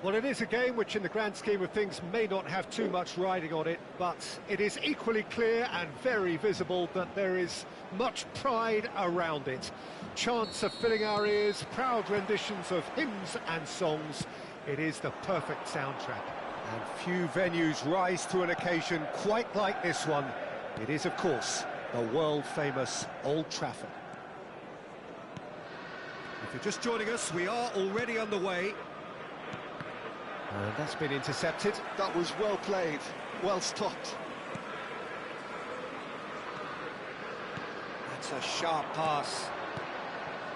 A: Well, it is a game which in the grand scheme of things may not have too much riding on it, but it is equally clear and very visible that there is much pride around it. Chants are filling our ears, proud renditions of hymns and songs. It is the perfect soundtrack. And few venues rise to an occasion quite like this one. It is, of course, the world-famous Old Trafford. If you're just joining us, we are already underway. And that's been intercepted.
B: That was well played, well stopped.
A: It's a sharp pass.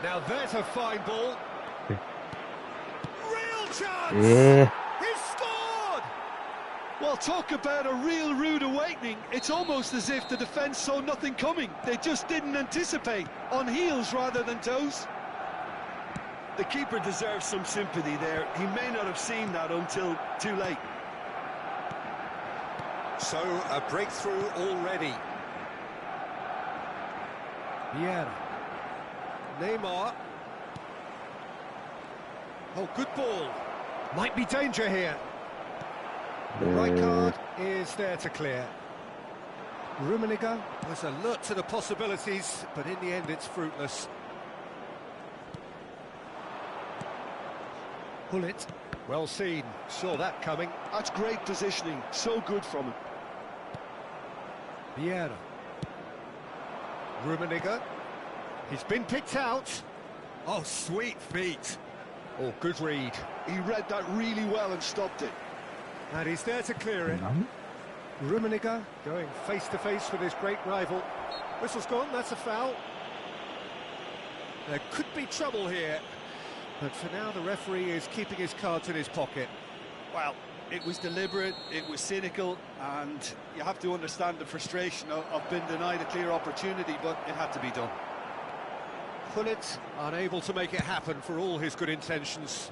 A: Now there's a fine ball. Real chance!
E: Yeah.
A: He's scored!
B: Well, talk about a real rude awakening. It's almost as if the defence saw nothing coming. They just didn't anticipate. On heels rather than toes. The keeper deserves some sympathy there. He may not have seen that until too late.
A: So, a breakthrough already. Vieira. Neymar. Oh, good ball. Might be danger here. The right card is there to clear. Rummenigge was alert to the possibilities, but in the end it's fruitless. Gullit, well seen, saw that coming.
B: That's great positioning, so good from him.
A: Vieira. Rummenigge. He's been picked out. Oh, sweet feet. Oh, good read.
B: He read that really well and stopped it.
A: And he's there to clear it. Rummenigge going face-to-face with his great rival. Whistle's gone, that's a foul. There could be trouble here. But for now, the referee is keeping his cards in his pocket.
D: Well, it was deliberate, it was cynical, and you have to understand the frustration of being denied a clear opportunity, but it had to be done.
A: Gullit unable to make it happen for all his good intentions.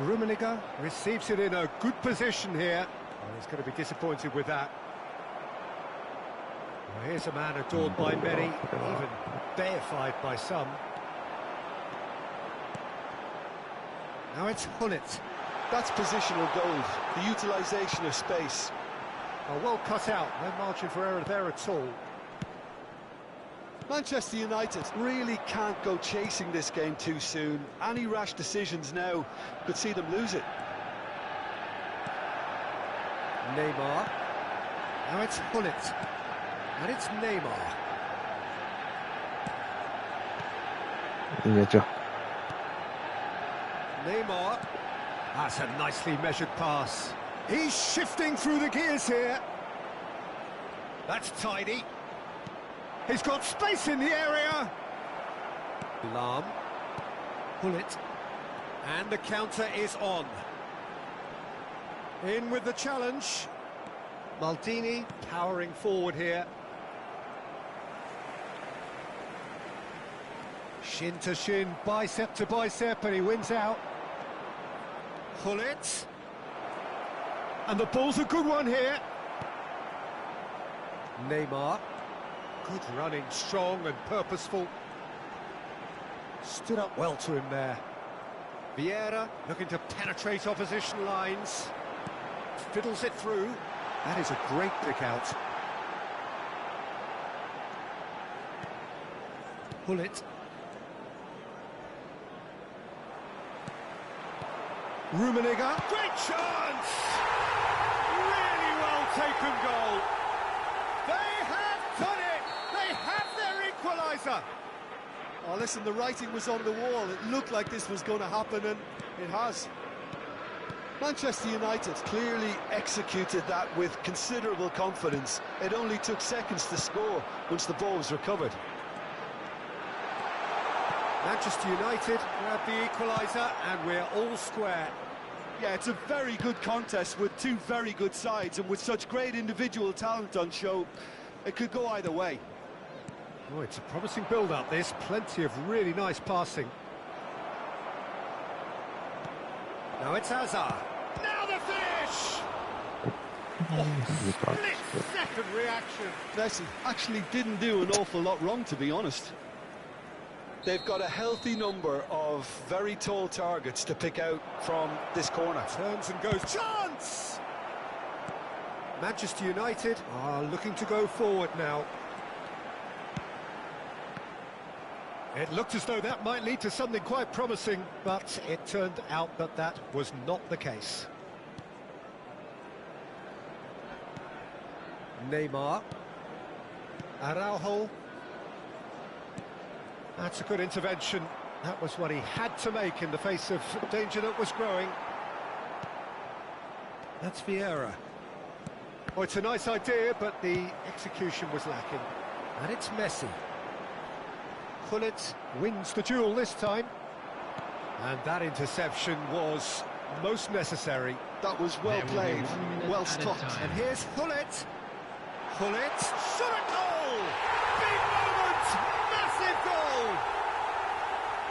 A: Rummenigge receives it in a good position here. Oh, he's going to be disappointed with that. Well, here's a man adored by many, even deified by some. Now it's Gullit.
B: That's positional gold, the utilisation of space.
A: Oh, well cut out, no margin for error there at all.
B: Manchester United really can't go chasing this game too soon. Any rash decisions now could see them lose it.
A: Neymar. Now it's Gullit. And it's Neymar. Neymar. That's a nicely measured pass. He's shifting through the gears here. That's tidy. He's got space in the area. Lahm. Gullit. And the counter is on. In with the challenge. Maldini powering forward here. Shin to shin, bicep to bicep, and he wins out. Gullit. And the ball's a good one here. Neymar. Good running, strong and purposeful. Stood up well to him there. Vieira looking to penetrate opposition lines. Fiddles it through. That is a great pick out. Gullit. Rummenigge. Great chance! Really well taken goal. They have done it! They have their equaliser!
B: Oh, listen, the writing was on the wall. It looked like this was going to happen, and it has. Manchester United clearly executed that with considerable confidence. It only took seconds to score once the ball was recovered.
A: Manchester United grab the equaliser, and we're all square.
D: Yeah, it's a very good contest with two very good sides, and with such great individual talent on show, it could go either way.
A: Oh, it's a promising build-up, this. Plenty of really nice passing. Now it's Hazard. Now the finish! Oh, split-second reaction.
B: Messi actually didn't do an awful lot wrong, to be honest. They've got a healthy number of very tall targets to pick out from this corner.
A: Turns and goes. Chance! Manchester United are looking to go forward now. It looked as though that might lead to something quite promising, but it turned out that that was not the case. Neymar. Araujo. That's a good intervention. That was what he had to make in the face of danger that was growing. That's Vieira. Oh, it's a nice idea, but the execution was lacking. And it's Messi. Gullit wins the duel this time. And that interception was most necessary.
B: That was well played, well stopped.
A: And here's Gullit. Gullit, shot a goal! Big moment! Massive goal!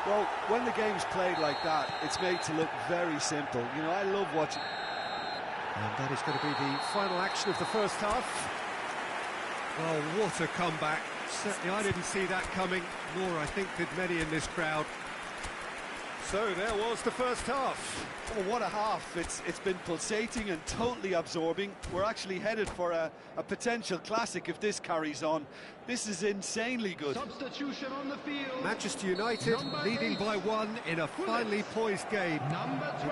D: Well, when the game's played like that, it's made to look very simple. You know, I love watching.
A: And that is going to be the final action of the first half. Well, what a comeback. Certainly I didn't see that coming, nor I think did many in this crowd. So there was the first half.
D: Oh, what a half. It's been pulsating and totally absorbing. We're actually headed for a potential classic if this carries on. This is insanely good.
C: Substitution on the field.
A: Manchester United leading by 1 in a finely poised game.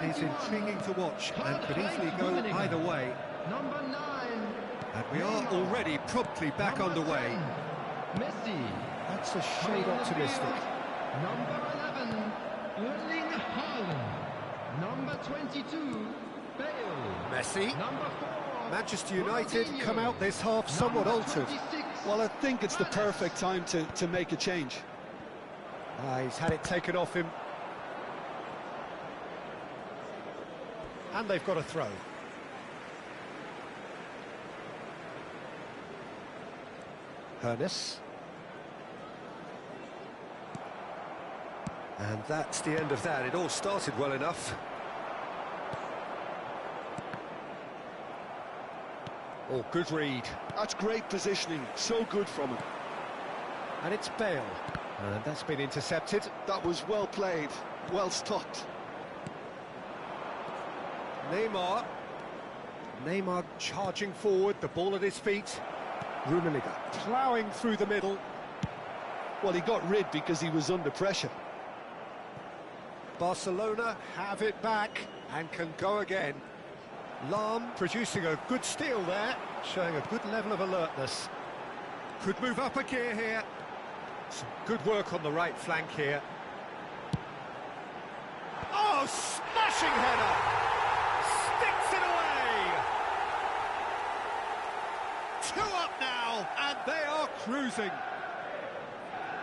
A: It is intriguing to watch and could easily go either way.
C: Number 9.
A: And we are already promptly back underway.
C: Messi.
A: That's a shade optimistic.
C: Number 11. Erling Haaland. Number 22. Bale.
A: Messi.
C: Number 4.
A: Manchester United come out this half somewhat altered.
B: Well, I think it's the perfect time to make a change.
A: He's had it taken off him. And they've got a throw. Hoeneß. And that's the end of that. It all started well enough. Oh, good read.
B: That's great positioning, so good from him.
A: And it's Bale. And that's been intercepted.
B: That was well played, well stopped.
A: Neymar. Neymar charging forward, the ball at his feet. Rummenigge ploughing through the middle.
B: Well, he got rid because he was under pressure.
A: Barcelona have it back and can go again. Lahm producing a good steal there, showing a good level of alertness. Could move up a gear here. Some good work on the right flank here. Oh, smashing header! Sticks it away! 2 up now, and they are cruising.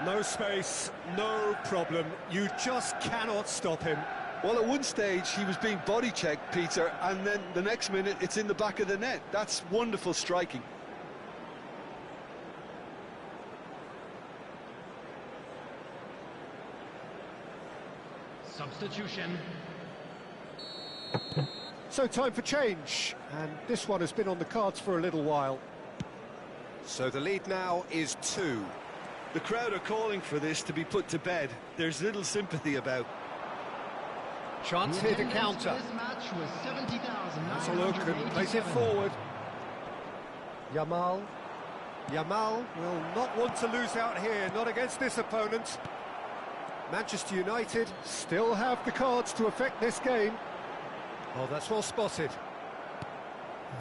A: No space, no problem. You just cannot stop him.
B: Well, at one stage, he was being body-checked, Peter, and then the next minute, it's in the back of the net. That's wonderful striking.
C: Substitution.
A: So time for change, and this one has been on the cards for a little while. So the lead now is 2.
D: The crowd are calling for this to be put to bed. There's little sympathy about.
A: Chance here to counter.
C: This match was 70,000.
A: Has a look and plays it forward. Yamal. Yamal will not want to lose out here, not against this opponent. Manchester United still have the cards to affect this game. Oh, that's well spotted.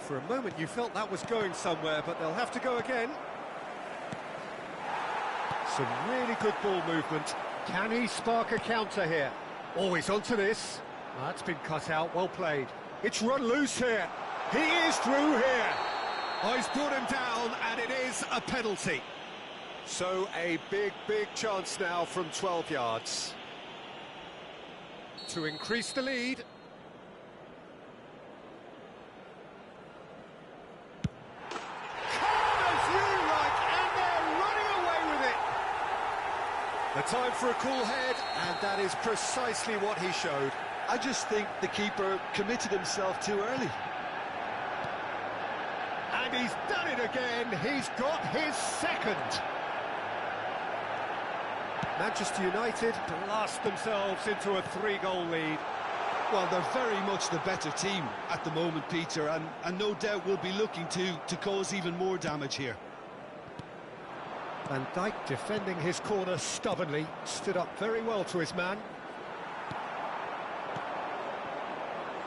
A: For a moment you felt that was going somewhere, but they'll have to go again. Some really good ball movement. Can he spark a counter here? Always onto this. That's been cut out, well played. It's run loose here. He is through here. Oh, he's brought him down, and it is a penalty. So a big chance now from 12 yards. To increase the lead. The time for a cool head, and that is precisely what he showed.
B: I just think the keeper committed himself too early.
A: And he's done it again. He's got his second. Manchester United blast themselves into a 3-goal lead.
B: Well, they're very much the better team at the moment, Peter, and no doubt will be looking to cause even more damage here.
A: Van Dijk defending his corner stubbornly, stood up very well to his man.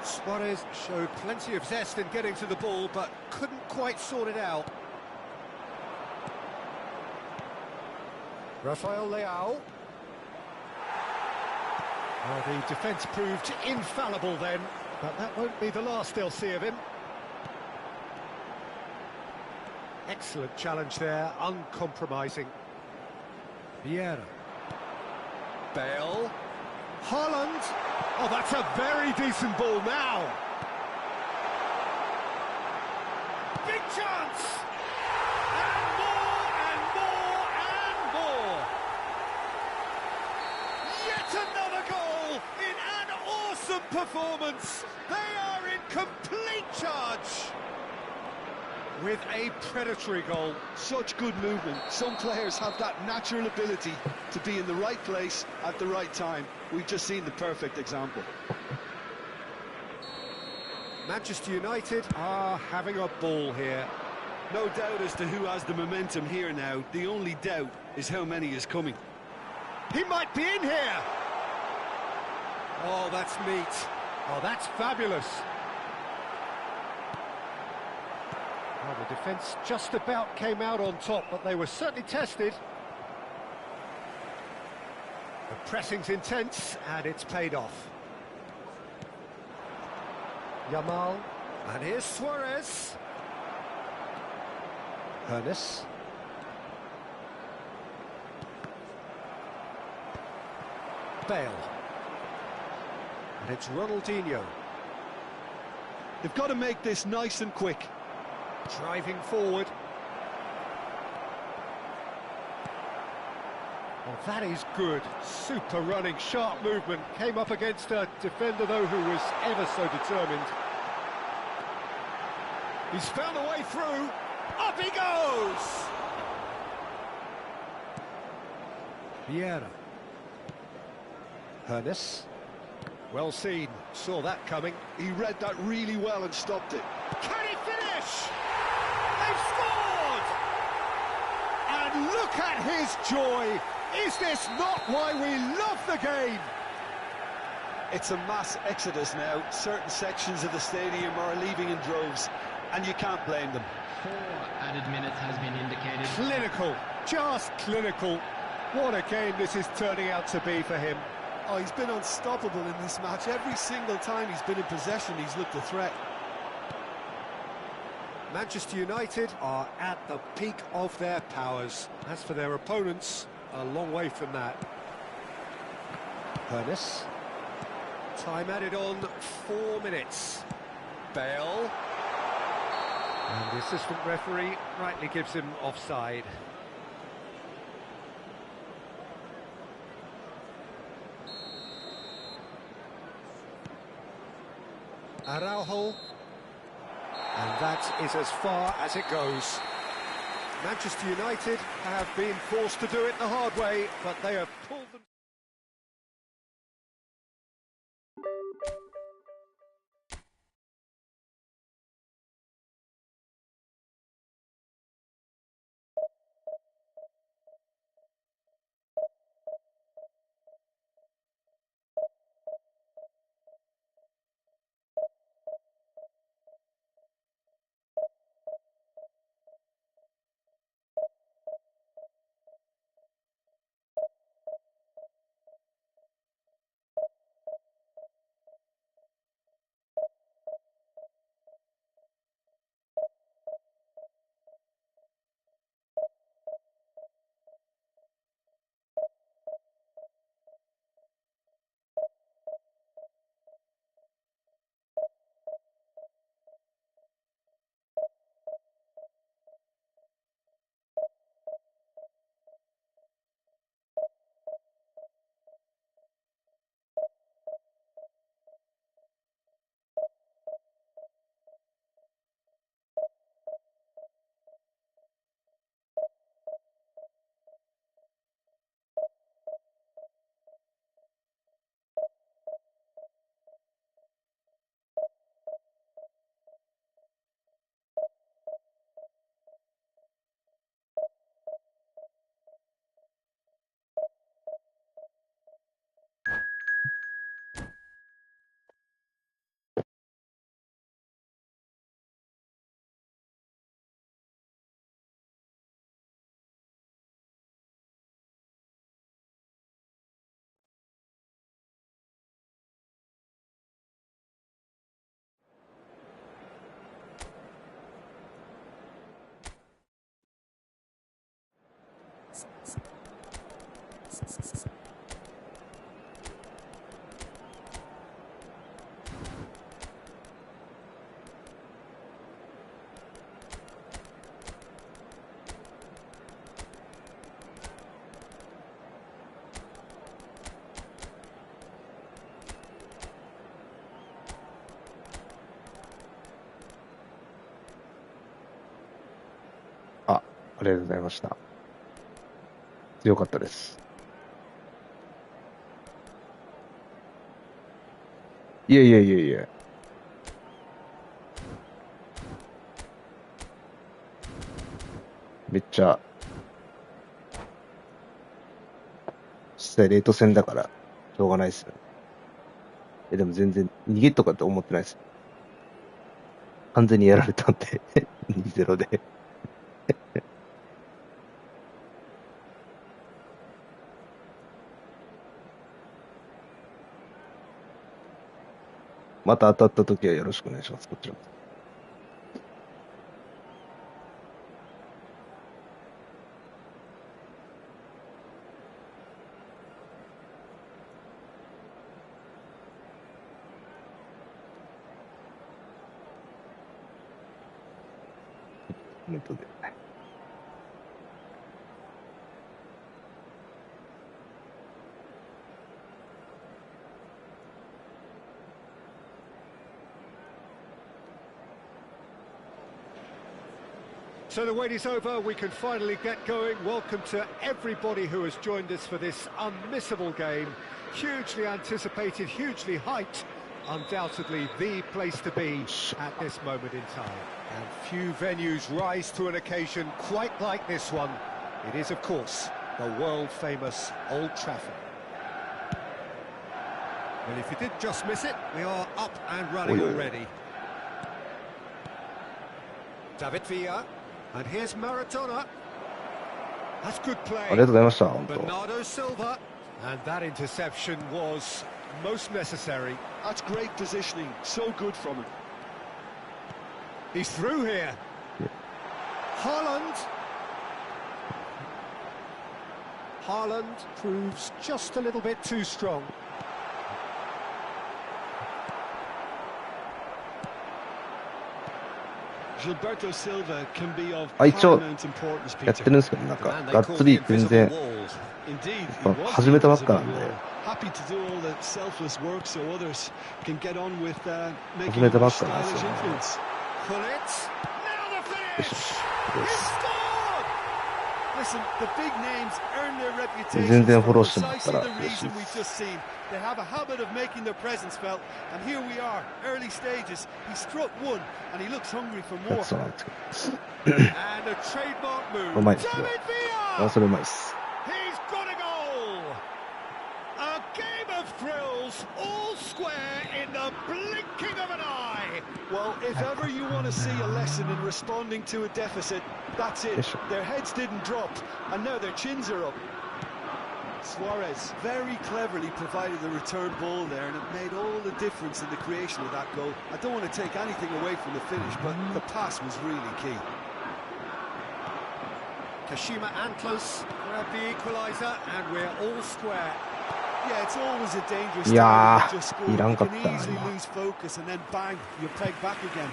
A: Suarez showed plenty of zest in getting to the ball, but couldn't quite sort it out. Rafael Leao. Well, the defence proved infallible then, but that won't be the last they'll see of him. Excellent challenge there, uncompromising. Vieira. Bale. Holland. Oh, that's a very decent ball now. Big chance! And more, and more, and more. Yet another goal in an awesome performance. They are in complete charge. With a predatory goal.
B: Such good movement. Some players have that natural ability to be in the right place at the right time. We've just seen the perfect example.
A: Manchester United are having a ball here.
B: No doubt as to who has the momentum here now. The only doubt is how many is coming.
A: He might be in here! Oh, that's neat. Oh, that's fabulous. Well, the defence just about came out on top, but they were certainly tested. The pressing's intense, and it's paid off. Yamal, and here's Suarez. Hernes. Bale. And it's Ronaldinho.
B: They've got to make this nice and quick.
A: Driving forward. Well, that is good. Super running, sharp movement. Came up against a defender, though, who was ever so determined. He's found a way through. Up he goes! Vieira. Hernes. Well seen. Saw that coming.
B: He read that really well and stopped it.
A: Can he finish? They've scored! And look at his joy! Is this not why we love the game?
B: It's a mass exodus now. Certain sections of the stadium are leaving in droves, and you can't blame them.
C: 4 added minutes has been indicated.
A: Clinical, just clinical. What a game this is turning out to be for him.
B: Oh, he's been unstoppable in this match. Every single time he's been in possession, he's looked a threat.
A: Manchester United are at the peak of their powers. As for their opponents, a long way from that. Hernes. Time added on 4 minutes. Bale. And the assistant referee rightly gives him offside. Araujo. And that is as far as it goes. Manchester United have been forced to do it the hard way, but they have pulled them.
E: ありがとうございました。強かったです。いえいえいえいえ。めっちゃ、実際レート戦だから、しょうがないですよ。でも全然、逃げとかって思ってないです。完全にやられたんで、2-0 で。また当たった時はよろしくお願いします。こちらも。コメントで。
A: So the wait is over, we can finally get going. Welcome to everybody who has joined us for this unmissable game. Hugely anticipated, hugely hyped. Undoubtedly the place to be at this moment in time. And few venues rise to an occasion quite like this one. It is, of course, the world-famous Old Trafford. Well, if you did just miss it, we are up and running already. David Villa. And here's Maradona. That's good play.
E: ありがとうございました。本当。
A: Bernardo Silva. And that interception was most necessary.
B: That's great positioning. So good from him.
A: He's through here. Haaland. Haaland proves just a little bit too strong.
B: Gilberto Silva can be of
E: 一応
B: paramount importance,
E: やってるんですけど、なんかがっつり全然始めたばっかなんで。
B: Happy to do all the selfless work so others can get on with making
E: 始めたば
B: a
E: っかなんです
B: stylish
E: よね。
B: influence.
A: Pull it. Now the
E: よし
A: finish.
E: よ
A: He
E: し
A: scored.
D: Listen, the big names earn their reputation
E: 全然フォロー
D: for
E: してもらった
D: precisely
E: ら
D: the
E: 嬉しい
D: reason
E: で
D: we've
E: す。
D: just seen. They have a habit of making their presence felt, and here we are, early stages. He struck one, and he looks hungry for
E: や
D: more.
E: つなんですけ
A: And a trademark
E: ど。う
A: move.
E: まいですよ。
A: David
E: あ、
A: Villa.
E: それうまいです。
A: He's got a goal. A game of thrills, all square in the blinking of an eye.
B: Well, if ever you want to see a lesson in responding to a deficit, that's it.
E: Yes.
B: Their heads didn't drop, and now their chins are up.
D: Suarez very cleverly provided the return ball there, and it made all the difference in the creation of that goal. I don't want to take anything away from the finish, but the pass was really key.
A: Kashima Antlers grab the equaliser, and we're all square.
D: Yeah, it's always a dangerous
E: Yeah,
D: time when you just score. You
E: 이랑
D: can
E: 같다,
D: easily
E: 이거.
D: lose focus, and then bang, you're pegged back again.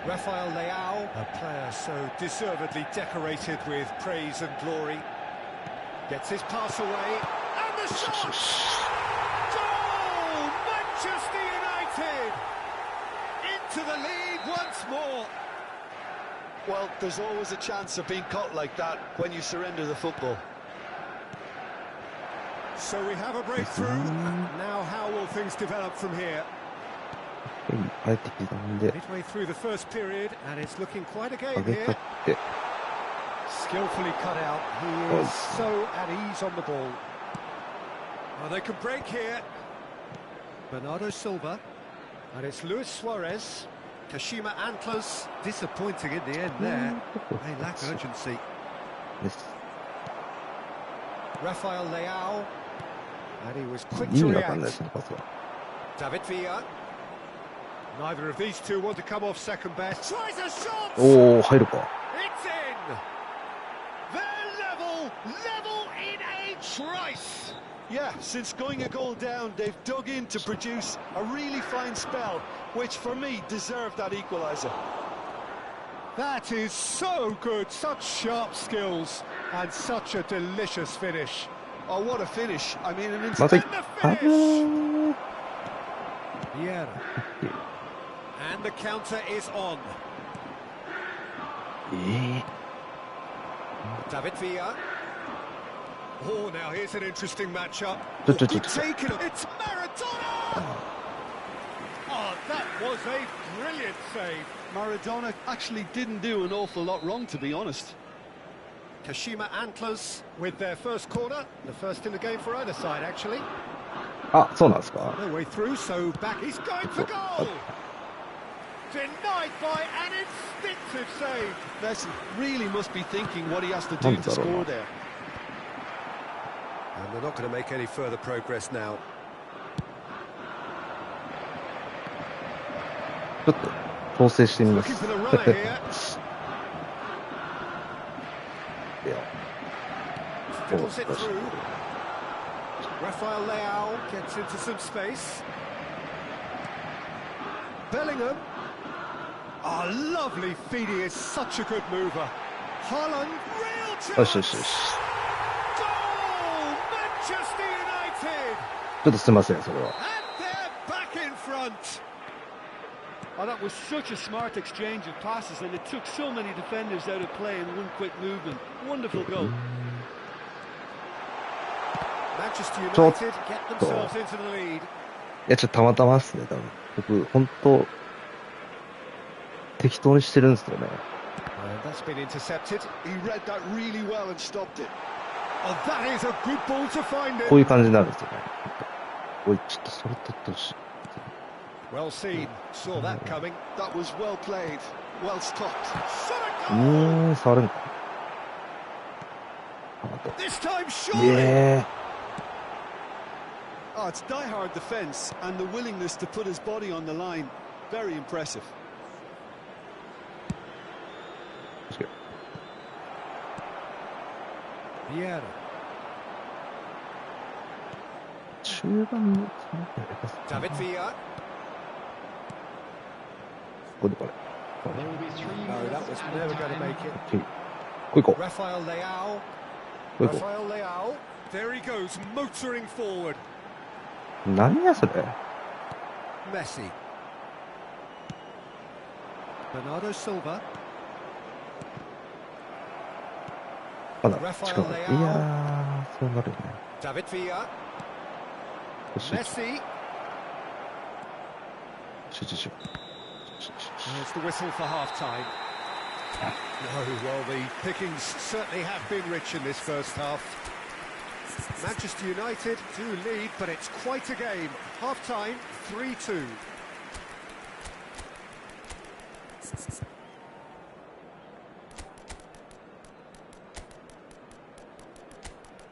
A: Rafael Leao, a player so deservedly decorated with praise and glory, gets his pass away, and the shot! Goal! Manchester United! Into the lead once more.
B: Well, there's always a chance of being caught like that when you surrender the football.
A: So we have a breakthrough. Now how will things develop from here?
E: 帰ってきたんで、
A: Midway through the first period, and it's looking quite a game
E: 上げ
A: here.
E: たって、
A: Skillfully cut out. He is so at ease on the ball. Well, they can break here. Bernardo Silva. And it's Luis Suarez. Kashima Antlers. Disappointing in the end there. They lack urgency.
E: です。
A: Rafael Leao. And he was quick
E: 意
A: to
E: 味わかんない
A: react.
E: ですね、パスは。
A: David Villa. Neither of these two want to come off second best. Tries a shot!
E: おー、入るか。
A: It's in! They're level in a trice!
B: Yeah, since going a goal down, they've dug in to produce a really fine spell, which for me deserved that equaliser.
A: That is so good, such sharp skills and such a delicious finish.
B: Oh, what a finish. I mean, an
E: また
B: instant.
E: い
A: And the
E: あ
A: finish! Vieira. And the counter is on.
E: え
A: David Villa. Oh, now here's an interesting matchup.
E: Good
A: Good
E: take.
A: taken. It's Maradona! Oh, that was a brilliant save.
B: Maradona actually didn't do an awful lot wrong, to be honest.
A: Kashima Antlers with their first corner. The first in the game for either side, actually.
E: あ、そうなんですか。
A: No way through, so back. He's going for goal! Denied by an instinctive save.
B: Messi really must be thinking what he has to do to score there.
A: And they're not going to make any further progress now.
E: ちょっと調整してみま
A: Looking
E: す。
A: for the runner here.
E: いや
A: Fiddles it through. Rafael Leao gets into some space. Bellingham. Oh, lovely feed. He is such a good mover. Haaland, real
E: よしよ
A: chance.
E: しよし。
A: Goal! Manchester United.
E: ちょっとすみません、それは。
A: And they're back in front.
D: Oh, that was such a smart exchange of passes, and it took so many defenders out of play in one quick movement. Wonderful goal.
A: Manchester United
E: ちょっ
A: get
E: と。
A: themselves into the lead.
E: いや、ちょっとたまたまっすね、多分。僕、本当適当にしてるんですよね。
A: And that's been intercepted.
B: He read that really well and stopped it.
A: Oh, that is a good ball to find
E: こう
A: it.
E: いう感じになるんですよね。おい、ちょっとそれ取ってほしい。
A: Well seen. Saw that coming.
B: That was well played, well stopped.
A: Shot
E: う
A: a goal.
E: 触るのか。あ、待って。
A: This time,
E: イ
A: surely.
E: エ
B: Oh, it's die-hard defence and the willingness to put his body on the line. Very impressive.
E: ーイ。
A: Vieira.
E: 中盤の、
A: David Villa.
E: これこれ。
A: No, that was never going to make it.
E: これ行こ
A: Rafael Leao.
E: う。これ行こ
A: Rafael Leao. There he goes, motoring forward.
E: う。何やそれ。
A: Messi. Bernardo Silva.
E: まだ近くない。いやー、そうなるよね。
A: David Villa.
E: よし、
A: Messi.
E: 集中しよう。
A: There's the whistle for half-time. No, well, the pickings certainly have been rich in this first half. Manchester United do lead, but it's quite a game. Half-time, 3-2.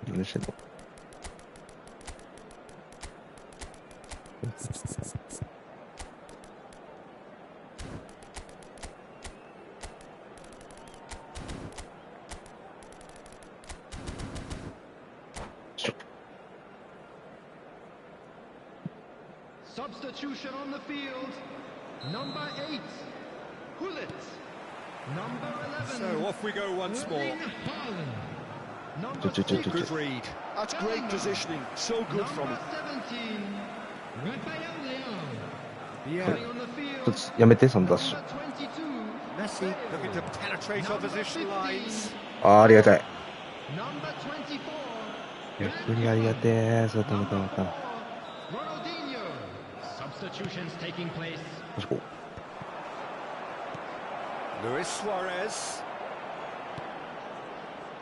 E: 何してんの。
C: Substitution on the field. Number 8, Hullet. Number 11.
A: So off we go once more.
C: Erling Haaland. Number
A: Good read.
B: That's great positioning. So good from him.
C: Number 17, Rafael Leao.
A: Yeah.
C: Coming on the
E: ちょ
C: field.
E: っとやめて、そのダッシュ。
C: Number 22,
A: Messi looking to penetrate opposition lines.
E: あー、ありがたい。
C: number 24.
E: 逆にありがてえ。そうだったのかな。
C: Ronaldinho. Substitutions taking place.
E: よしこう。
A: Luis Suarez.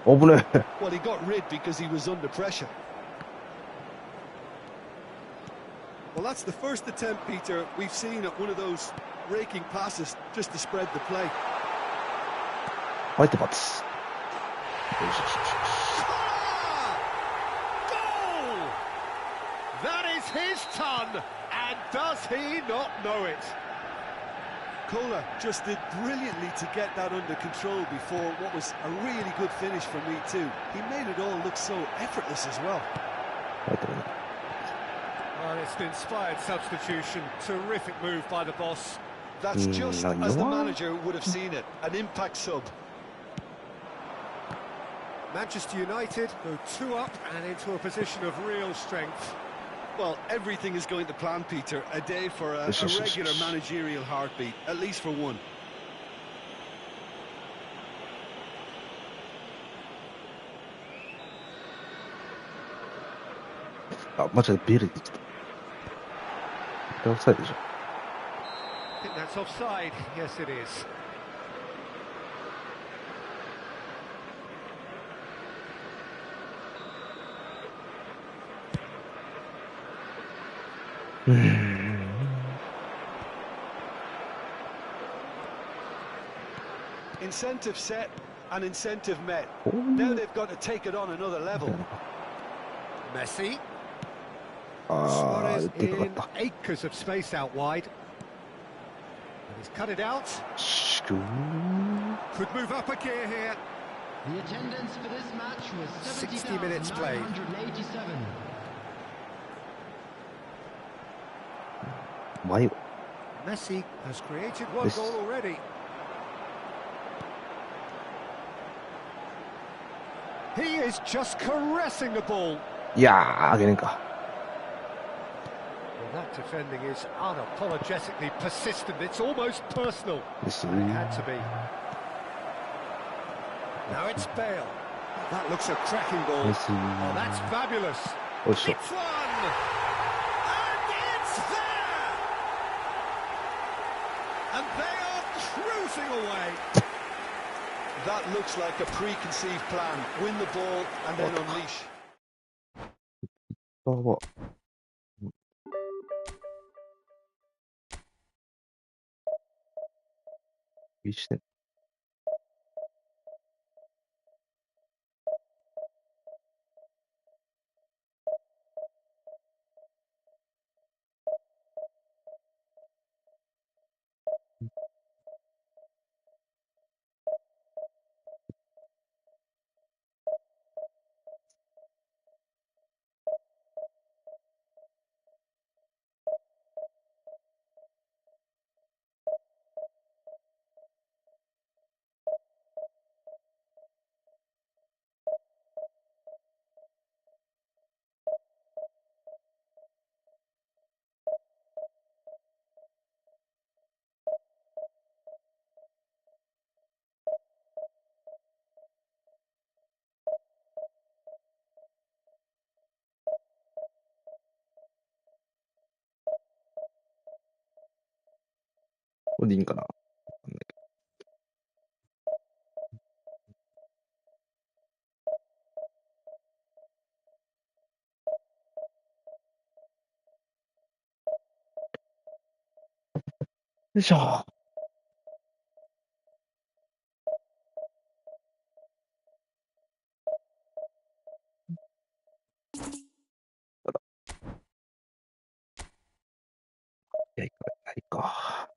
E: 危ねえ。
B: Well, he got rid because he was under pressure.
D: Well, that's the first attempt, Peter, we've seen at one of those raking passes just to spread the play.
E: 相手バツ。よしよしよし。
A: Goal! That is his ton, and does he not know it?
D: Kohler just did brilliantly to get that under control before what was a really good finish from me too. He made it all look so effortless as well.
E: 相手もね。
A: Well, it's an inspired substitution. Terrific move by the boss.
B: That's just as the manager would have seen it. An impact sub.
A: Manchester United go 2 up and into a position of real strength.
B: Well, everything is going to plan, Peter. A day for a regular managerial heartbeat, at least for one.
E: Much of the beer. Offside.
A: I think that's offside. Yes, it is.
B: Incentive set and incentive met. Now they've got to take it on another level.
A: Messi. Suarez in acres of space out wide. And he's cut it out. Could move up a gear here.
C: The attendance for this match was
A: 60 minutes played.
C: 70,987.
A: Messi has created one goal already. He is just caressing the ball.
E: Yeah, getting ka.
A: Well, that defending is unapologetically persistent. It's almost personal. It had to be. Now it's Bale. That looks a cracking ball. Oh, that's fabulous. It's one! And it's there! And they are cruising away.
B: That looks like a preconceived plan. Win the ball and then unleash.
E: これでいいんかな。よいしょ。いや、いいか。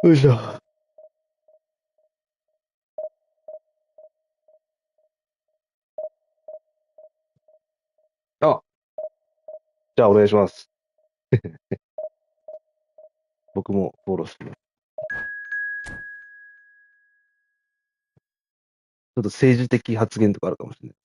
E: よいしょ。あ、じゃあお願いします。僕もフォローしてます。ちょっと政治的発言とかあるかもしれない。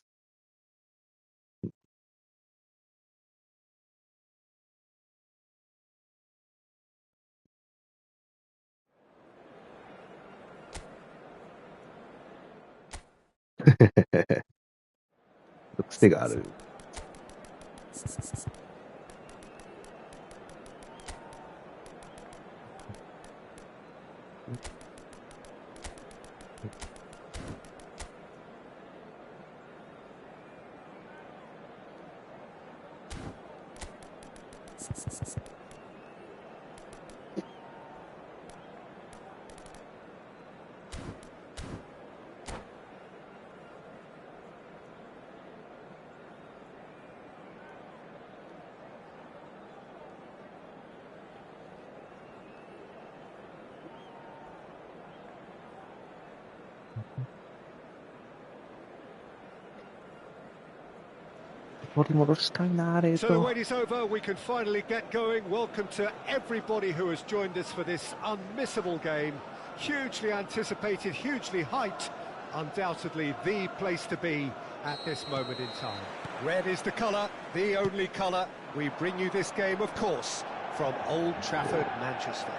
E: 癖がある。取り戻したいな、レー
A: So the
E: ト。
A: wait is over, we can finally get going. Welcome to everybody who has joined us for this unmissable game. Hugely anticipated, hugely hyped. Undoubtedly the place to be at this moment in time. Red is the colour, the only colour. We bring you this game, of course, from Old Trafford, Manchester.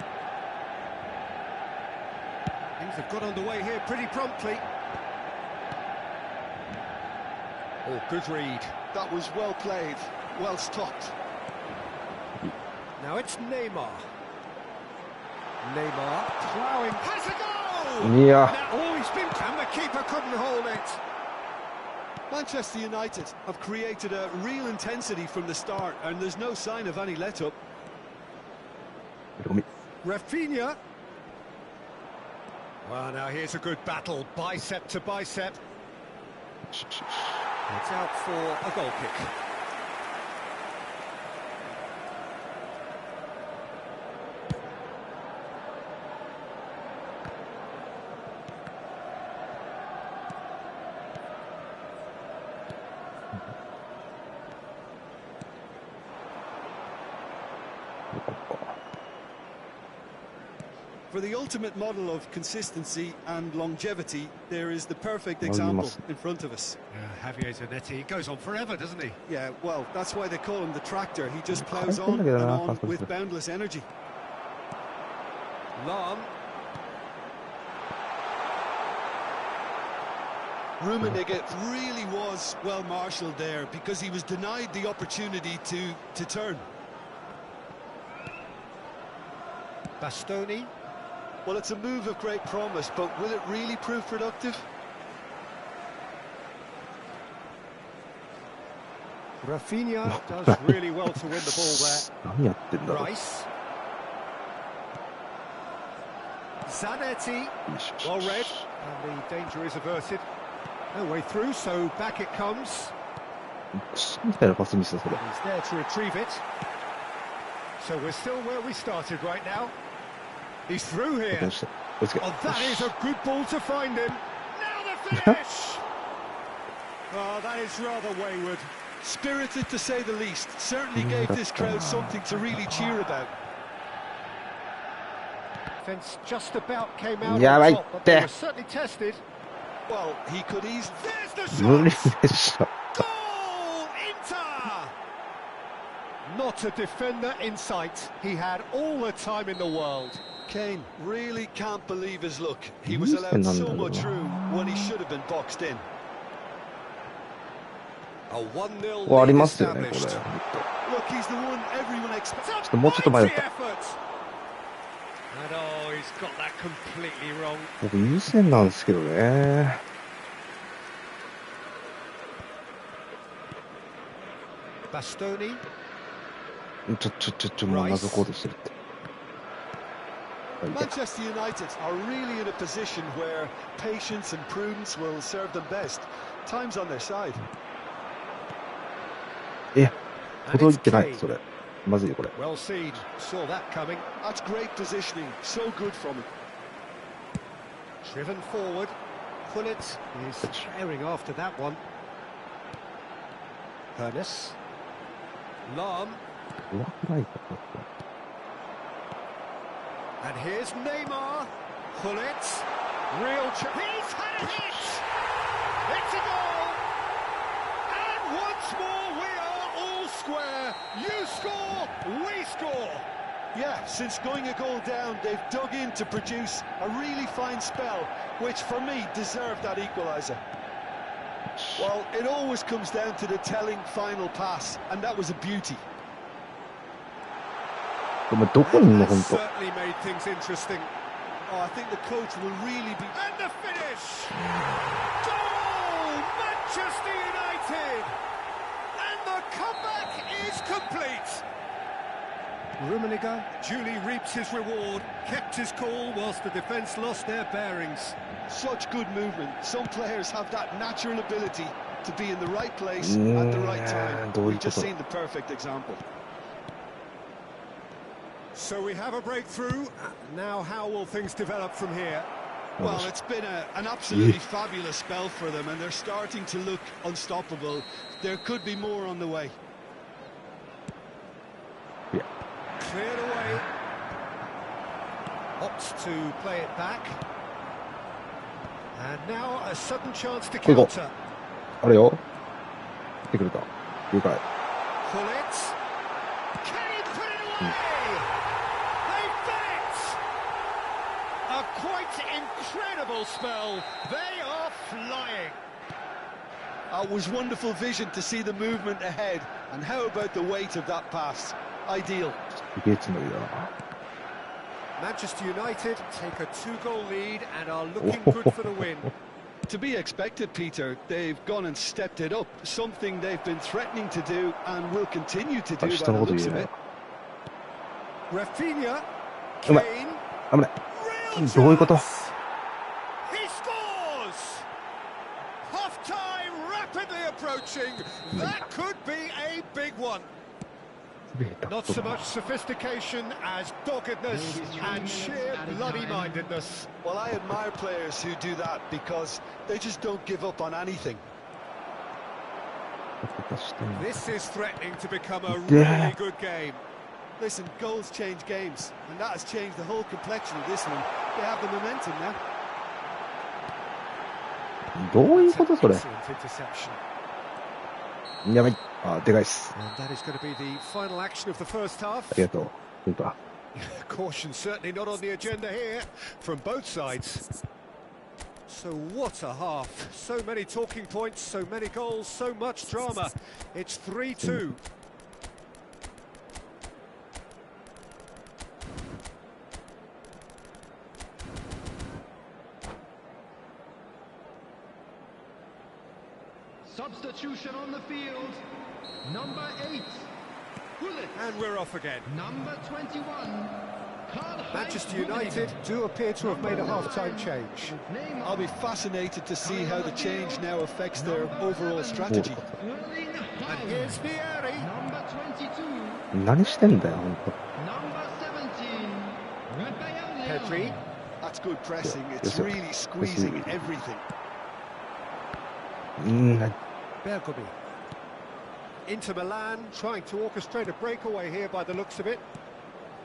A: Things have got underway here pretty promptly. Oh, good read.
B: That was well played, well stopped.
A: Now it's Neymar. Neymar ploughing, has a goal!
E: Yeah.
A: Now, oh, he's been, and the keeper couldn't hold it.
D: Manchester United have created a real intensity from the start, and there's no sign of any let-up.
A: Rafinha. Well, now here's a good battle, bicep to bicep. It's out for a goal kick.
D: For the ultimate model of consistency and longevity, there is the perfect example in front of us.
A: Javier Zanetti goes on forever, doesn't he?
D: Yeah, well, that's why they call him the tractor. He just ploughs on and on with boundless energy.
A: Lahm.
D: Rummenigge really was well marshalled there because he was denied the opportunity to turn.
A: Bastoni.
B: Well, it's a move of great promise, but will it really prove productive?
A: Rafinha does really well to win the ball there.
E: 何やってんだろう。
A: Rice. Zanetti. Well read. And the danger is averted. No way through, so back it comes.
E: みたいなパスミスだ、それ。
A: He's there to retrieve it. So we're still where we started right now. He's through here.
E: 押して。追いつけ。
A: Oh, that is a good ball to find him. Now the finish! Oh, that is rather wayward.
D: Spirited to say the least. Certainly gave this crowd something to really cheer about.
A: Defence just about came out
E: Yeah,
A: on
E: right
A: top, but they
E: there.
A: were certainly tested.
D: Well, he could easily...
A: There's the
E: 無理
A: shot!
E: でした。
A: Goal! Inter! Not a defender in sight. He had all the time in the world.
B: Kane really can't believe his luck. He was allowed so much room when he should have been boxed in.
A: A 1-0
E: 終わり
A: lead
E: ますよね、これ。
A: established.
B: Look, he's the one everyone expects.
E: ちょっともうちょっと前だった。
A: Mighty effort. And oh, he's got that completely wrong.
E: 僕優先なんですけどね。
A: Bastoni.
E: もう覗こうとしてるって。
B: Manchester United are really in a position where patience and prudence will serve them best. Time's on their side.
E: 届いてない、それ。まずいよ、これ。
A: Well seen. Saw that coming.
B: That's great positioning. So good from him.
A: Driven forward. Pullet is tearing after that one. Ernest. Lahm.
E: 怖くないか。
A: And here's Neymar. Pullet. Real chance. He's had a hit. It's a goal. And once more we are all square. You score, we score.
B: Yeah, since going a goal down, they've dug in to produce a really fine spell, which for me deserved that equaliser. Well, it always comes down to the telling final pass, and that was a beauty.
E: お前どこにいんの、
A: That
E: ほんと。
A: certainly made things interesting.
B: Oh, I think the coach will really be...
A: And the finish. Rummenigge duly reaps his reward, kept his cool whilst the defence lost their bearings.
B: Such good movement. Some players have that natural ability to be in the right place at the right time. We've just seen the perfect example.
A: So we have a breakthrough. Now how will things develop from here?
B: Well, it's been an absolutely fabulous spell for them, and they're starting to look unstoppable. There could be more on the way.
E: Yeah.
A: Cleared away. Opts to play it back. And now a sudden chance to counter.
E: あれよ。来てくれた。了解。
A: Pull it. Can he put it away? They've done it! A quite incredible spell. They are flying.
B: It was wonderful vision to see the movement ahead. And how about the weight of that pass? Ideal.
E: すげえつもりだな。
A: Manchester United take a 2-goal lead and are looking good for the win.
B: To be expected, Peter. They've gone and stepped it up. Something they've been threatening to do and will continue to do by the looks of it.
A: Rafinha, Kane,
E: 危ない。
A: real
E: どういうこと？
A: chance. He scores! Half-time rapidly approaching. That could be a big one. Not so much sophistication as doggedness and sheer bloody-mindedness.
B: Well, I admire players who do that because they just don't give up on anything.
A: This is threatening to become a really good game.
D: Listen, goals change games, and that has changed the whole complexion of this one. They have the momentum now.
E: どういうことそれ？
A: Excellent interception.
E: やばい。あ、でかいっす。
A: And that is going to be the final action of the first half.
E: ありがとう。スーパ
A: Caution certainly not on the agenda here from both sides. So what a half. So many talking points, so many goals, so much drama. It's 3-2.
C: Substitution on the field. Number 8. Gullit.
A: And we're off again.
C: Number 21.
A: Manchester United do appear to have made a half-time change.
B: I'll be fascinated to see how the change now affects their overall strategy.
A: And here's Vieri.
C: Number 22.
E: ー。何してんだよ、ほんと。
C: Number 17.
A: Pedri.
B: That's good pressing. It's
E: Yes,
B: really squeezing
E: yes,
B: everything.
A: Bergomi. Inter Milan trying to orchestrate a breakaway here by the looks of it.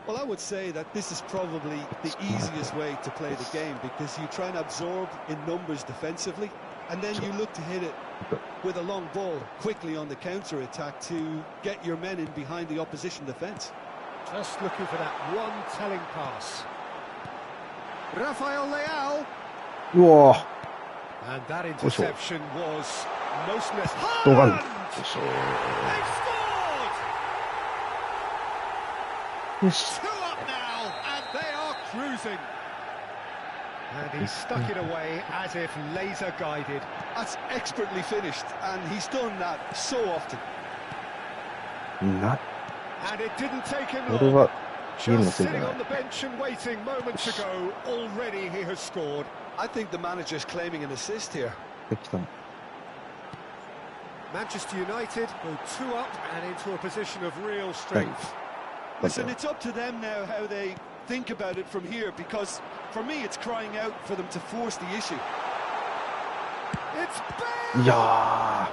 D: Well, I would say that this is probably the easiest way to play the game because you try and absorb in numbers defensively, and then you look to hit it with a long ball quickly on the counter-attack to get your men in behind the opposition defence.
A: Just looking for that one telling pass. Rafael Leao.
E: うわぁ。
A: And that interception was most necessary.
E: 動画に。
A: They've scored!
E: よし。
A: Two up now, and they are cruising. And he stuck it away as if laser guided.
B: That's expertly finished, and he's done that so often.
E: な、
A: And it didn't take him
E: これは
A: long.
E: ゲームの
A: Just
E: せいじゃ
A: sitting
E: な
A: on the bench and waiting moments ago, already he has scored.
B: I think the manager's claiming an assist here.
E: い。来たの。
A: Manchester United go two up and into a position of real strength.
D: Listen, it's up to them now how they think about it from here because, for me, it's crying out for them to force the issue.
A: It's
E: い
A: Bale!
E: や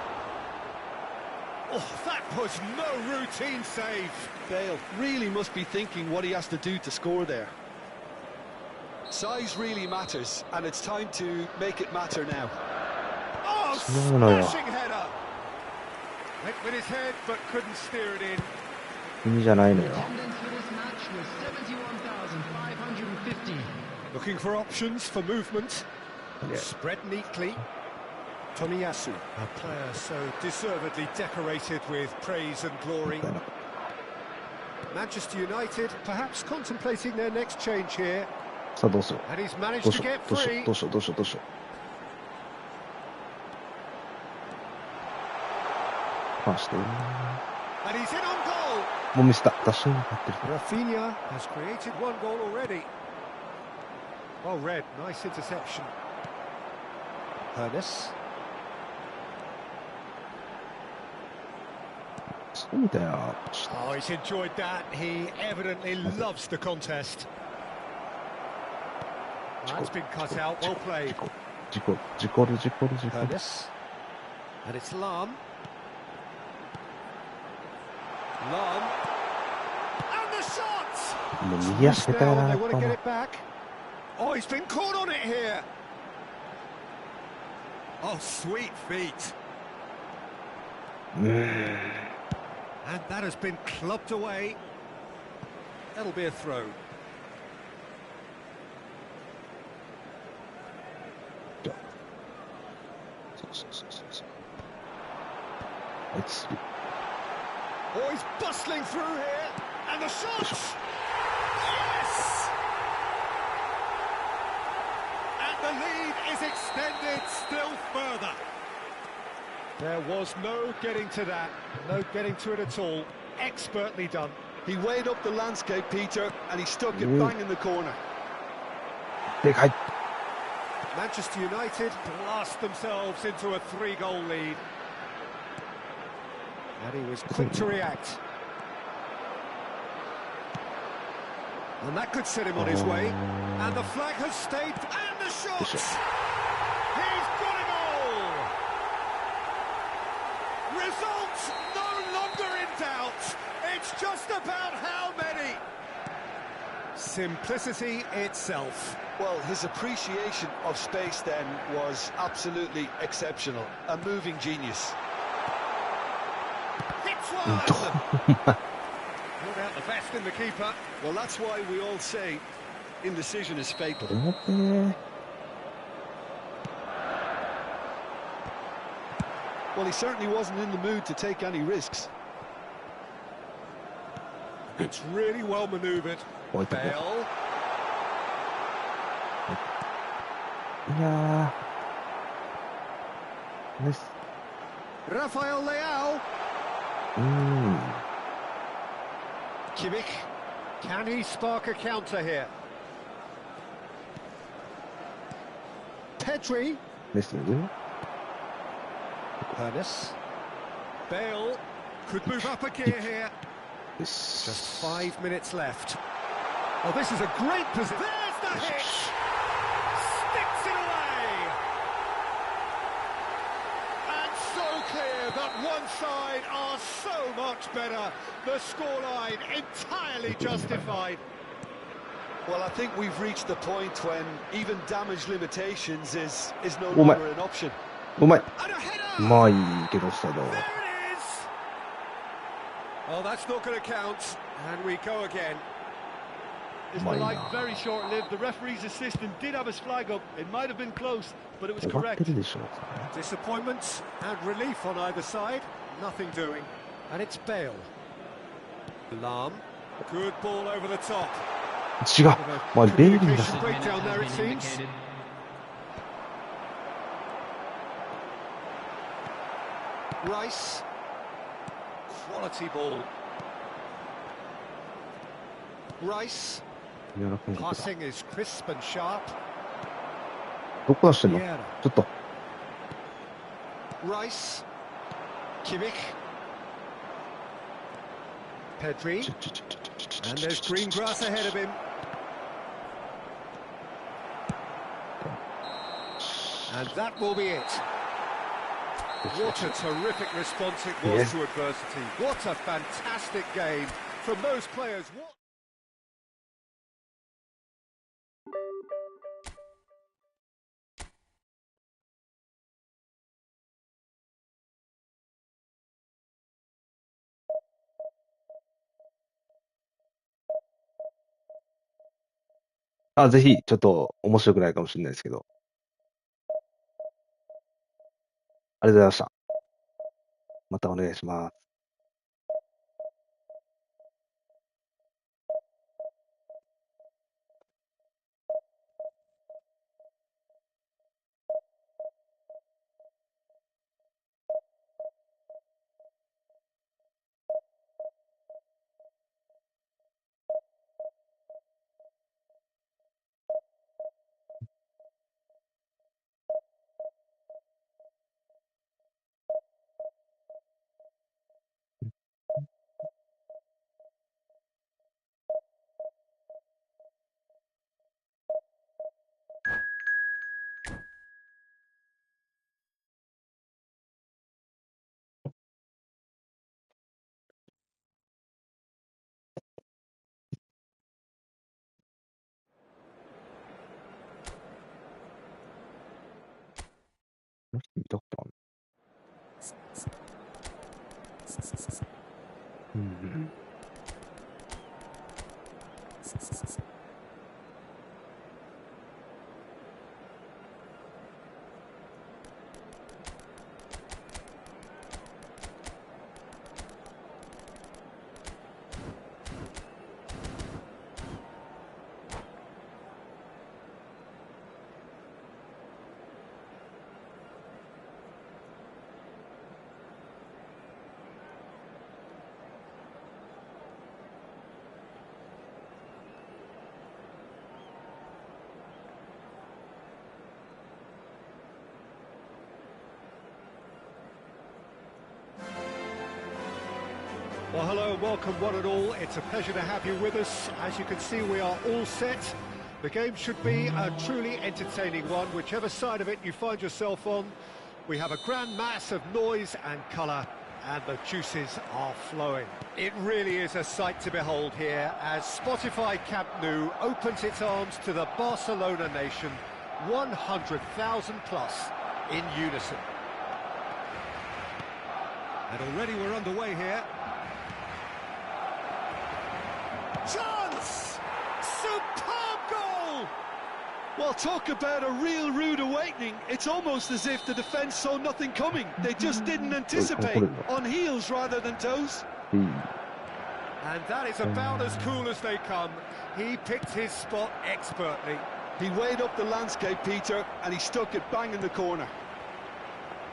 A: Oh, that was no routine save.
B: Bale really must be thinking what he has to do to score there. Size really matters, and it's time to make it matter now.
A: Oh,
E: No, no, no.
A: smashing header. Went with his head, but couldn't steer it in.
E: ー、君じゃないのよ。
C: Attendance for this match was 71,550.
A: Looking for options for movement. Spread neatly. Tomiyasu, a player so deservedly decorated with praise and glory. Manchester United perhaps contemplating their next change here.
E: さあどうしよ
A: And he's
E: う。
A: managed
E: どう
A: to
E: しよ
A: get
E: う。どうしよ
A: free.
E: う。どうしよう。どうしよう。どうしよう。パスして。
A: And he's in on goal.
E: もう見せた。出しにかってる。
A: Rafinha has created one goal already. Well read, nice interception. Ernest.
E: そうだよ。
A: Oh, he's enjoyed that. He evidently loves the contest. That's been cut out, well played.
E: 事故る。
A: Ernest. And it's Lam. Lam. And the shot!
E: もう右足下手や
A: Now
E: な。
A: they want to get it back. Oh, he's been caught on it here. Oh, sweet feet. And that has been clubbed away. That'll be a throw.
E: It's
A: Oh, he's bustling through here. And the shot! Yes! And the lead is extended still further. There was no getting to that. No getting to it at all. Expertly done.
B: He weighed up the landscape, Peter, and he stuck it bang in the corner.
E: でかい。
A: Manchester United blast themselves into a 3-goal lead. And he was quick to react. And that could set him on his way. And the flag has stayed. And the shot! He's got it all! Results no longer in doubt. It's just about how many. Simplicity itself.
B: Well, his appreciation of space then was absolutely exceptional. A moving genius.
A: Hits one! Pulled out the best in the keeper.
B: Well, that's why we all say indecision is fatal.
E: 待って。
B: Well, he certainly wasn't in the mood to take any risks.
A: It's really well manoeuvred.
E: 置いてこう。
A: Bale.
E: いやー。です。
A: Rafael Leao. Kimmich. Can he spark a counter here? Pedri.
E: ですね。
A: Ernest. Bale could move up a gear here.
E: よし。
A: Just 5 minutes left. Oh, this is a great position. There's the hit! Sticks it away! And so clear that one side are so much better. The scoreline entirely justified.
B: Well, I think we've reached the point when even damage limitations is no
E: Oh my.
B: longer an option.
E: うまい。
A: And a header!
E: まあいいけど、オフサイド。
A: There it is! Oh, that's not going to count. And we go again.
F: This
E: My
F: delay
E: God.
F: very short-lived. The referee's assistant did have his flag up. It might have been close, but it was
E: 終わって
F: correct.
E: るでしょ。
A: Disappointment and relief on either side. Nothing doing. And it's Bale. Lam. Good ball over the top.
E: 違う。まあ、ベイリーだ。
A: Communication breakdown there, it seems. Rice. Quality ball. Rice.
E: 柔らかいことだ。
A: Passing is crisp and sharp.
E: どこ出してんの？
A: Vieira.
E: ちょっと。
A: Rice. Kimmich. Pedri.
E: ちょちょちょちょちょちょ
A: And
E: ちょ
A: there's
E: ちょ
A: green grass ahead of him. And that will be it. What a terrific response it was
E: Yes.
A: to adversity. What a fantastic game from those players. What...
E: あ、ぜひ、ちょっと面白くないかもしれないですけど。ありがとうございました。またお願いします。この人見たことある。うん。
A: Well, hello and welcome one and all. It's a pleasure to have you with us. As you can see, we are all set. The game should be a truly entertaining one, whichever side of it you find yourself on. We have a grand mass of noise and colour, and the juices are flowing. It really is a sight to behold here as Spotify Camp Nou opens its arms to the Barcelona nation, 100,000 plus in unison. And already we're underway here. Chance! Superb goal!
B: Well, talk about a real rude awakening. It's almost as if the defence saw nothing coming. They just didn't anticipate. On heels rather than toes.
A: And that is about as cool as they come. He picked his spot expertly.
B: He weighed up the landscape, Peter, and he stuck it bang in the corner.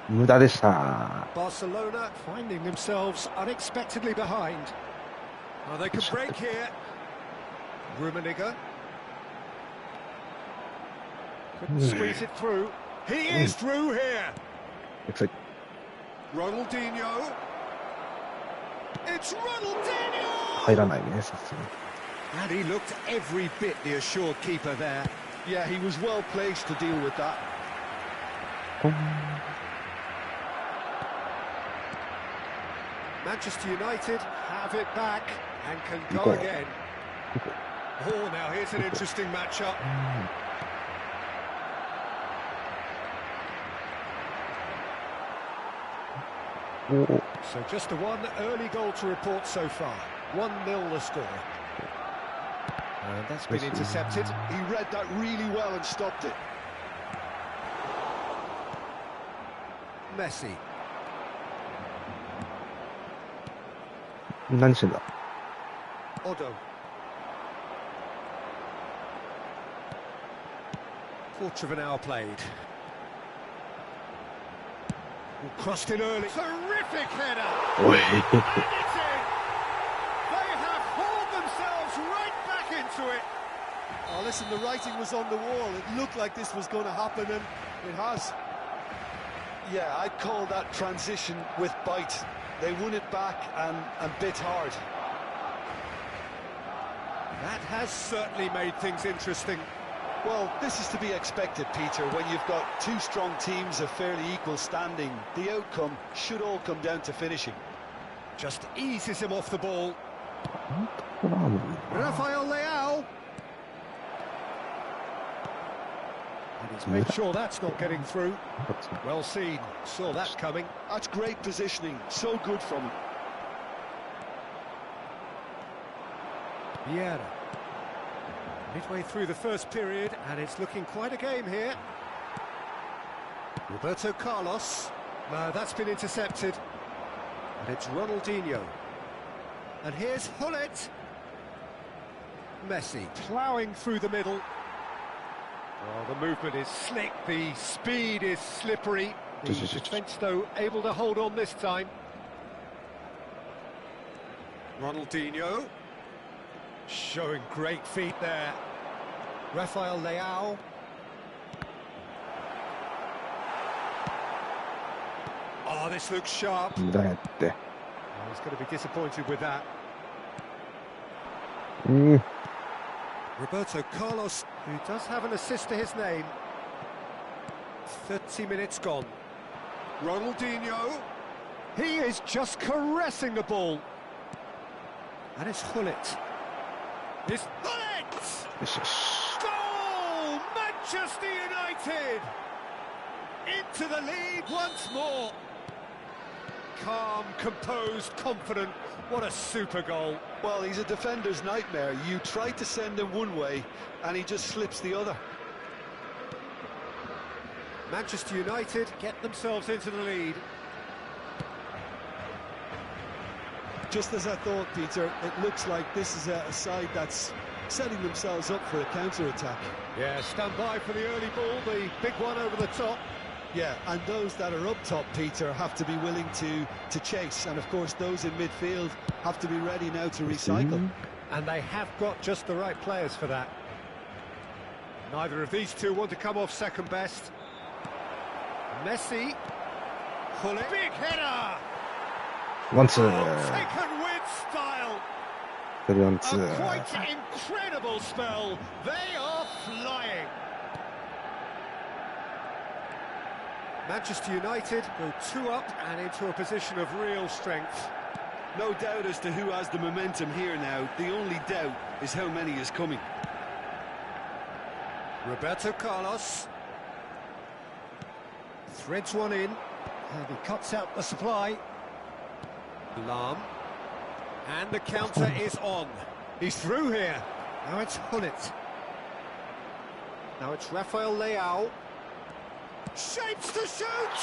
E: 無駄でした。
A: Barcelona finding themselves unexpectedly behind. Well, they can break here. Rummenigge. Couldn't squeeze it through. He is through here.
E: Looks like
A: Ronaldinho. It's Ronaldinho!
E: 入らないね、さすがに。
A: And he looked every bit the assured keeper there.
B: Yeah, he was well placed to deal with that.
E: ポン。
A: Manchester United have it back and can go again. Oh, now here's an interesting matchup. So just the one early goal to report so far. 1-0 the score. And that's been intercepted.
B: He read that really well and stopped it.
A: Messi.
E: 何してんだ。
A: Odo. Quarter of an hour played. Crossed in early. Terrific header!
E: おい。
A: And it's in! They have hauled themselves right back into it.
D: Oh, listen, the writing was on the wall. It looked like this was going to happen, and it has.
B: Yeah, I'd call that transition with bite. They won it back and bit hard.
A: That has certainly made things interesting.
B: Well, this is to be expected, Peter. When you've got two strong teams of fairly equal standing, the outcome should all come down to finishing.
A: Just eases him off the ball.
E: トラーム。
A: Rafael Leao. And he's made sure that's not getting through. Well seen. Saw that coming.
B: That's great positioning. So good from him.
A: Vieira. Midway through the first period, and it's looking quite a game here. Roberto Carlos. No, that's been intercepted. And it's Ronaldinho. And here's Hullet. Messi ploughing through the middle. Oh, the movement is slick, the speed is slippery. The defence, though, able to hold on this time. Ronaldinho. Showing great feet there. Rafael Leao. Oh, this looks sharp.
E: 無駄やって。
A: Oh, he's going to be disappointed with that.
E: うん。
A: Roberto Carlos, who does have an assist to his name. 30 minutes gone. Ronaldinho. He is just caressing the ball. And it's Hullet. It's Hullet!
E: よしよし。
A: Goal! Manchester United! into the lead once more. Calm, composed, confident. What a super goal.
D: Well, he's a defender's nightmare. You try to send him one way, and he just slips the other.
A: Manchester United get themselves into the lead.
D: Just as I thought, Peter, it looks like this is a side that's setting themselves up for a counter-attack.
A: Yeah, stand by for the early ball, the big one over the top.
D: Yeah, and those that are up top, Peter, have to be willing to chase. And, of course, those in midfield have to be ready now to recycle.
A: And they have got just the right players for that. Neither of these two want to come off second best. Messi. Big header!
E: 1-2.
A: Oh, taken with style.
E: 1-2.
A: A quite incredible spell. They are flying. Manchester United go 2 up and into a position of real strength.
B: No doubt as to who has the momentum here now. The only doubt is how many is coming.
A: Roberto Carlos threads one in, and he cuts out the supply. Lahm, and the counter is on. He's through here. Now it's Hullet. Now it's Rafael Leao. Shapes to shoot!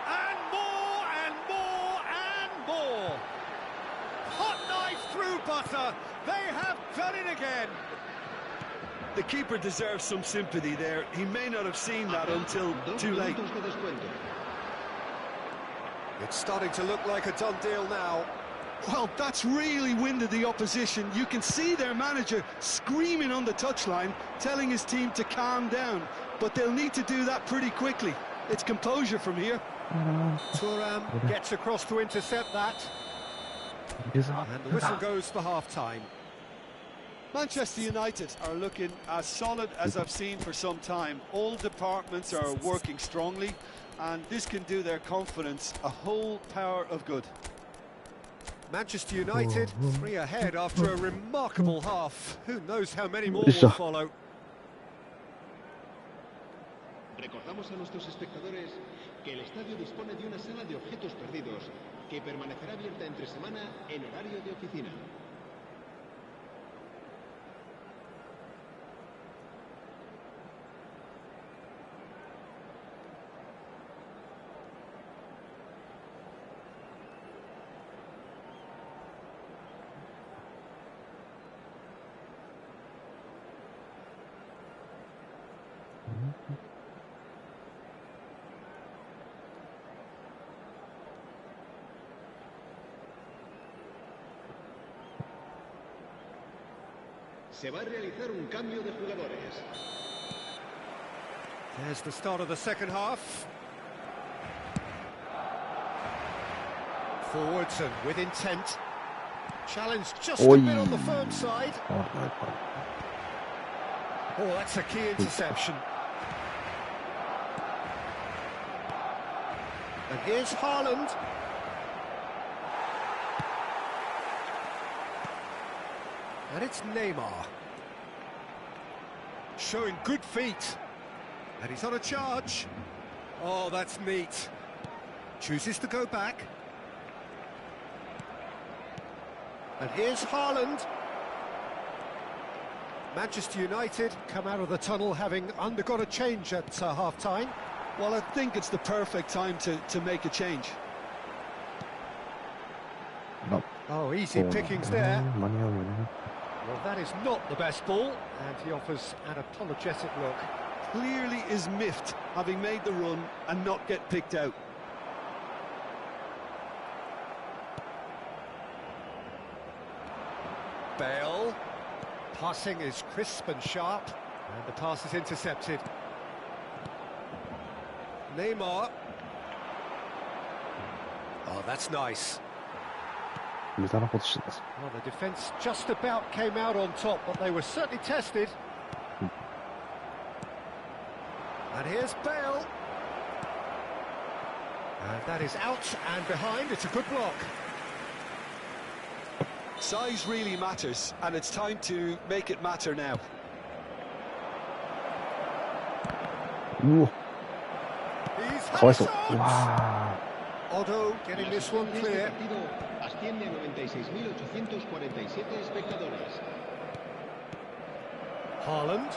A: And more, and more, and more! Hot knife through butter. They have done it again.
B: The keeper deserves some sympathy there. He may not have seen that until too late.
A: It's starting to look like a done deal now.
B: Well, that's really winded the opposition. You can see their manager screaming on the touchline, telling his team to calm down. But they'll need to do that pretty quickly. It's composure from here.
A: Thuram gets across to intercept that. And the whistle goes for half-time.
D: Manchester United are looking as solid as I've seen for some time. All departments are working strongly, and this can do their confidence a whole power of good.
A: Manchester United 3 ahead after a remarkable half. Who knows how many more will follow.
G: Recordamos a nuestros espectadores que el estadio dispone de una sala de objetos perdidos que permanecerá abierta entre semana en horario de oficina. Se va a realizar un cambio de jugadores.
A: There's the start of the second half. Forwards and with intent. Challenge just a bit on the firm side. Oh, that's a key interception. And here's Haaland. And it's Neymar. Showing good feet. And he's on a charge. Oh, that's neat. Chooses to go back. And here's Haaland. Manchester United come out of the tunnel having undergone a change at half-time.
D: Well, I think it's the perfect time to make a change.
A: Oh, easy pickings there. Well, that is not the best ball, and he offers an apologetic look.
D: Clearly is miffed, having made the run and not get picked out.
A: Bale. Passing is crisp and sharp, and the pass is intercepted. Neymar. Oh, that's nice. Well, the defence just about came out on top, but they were certainly tested. And here's Bale. And that is out and behind. It's a good block.
D: Size really matters, and it's time to make it matter now.
E: かわいそう。うわ
A: Otto getting this one
G: Este
A: clear.
G: partido asciende a 96.847 espectadores.
A: Haaland.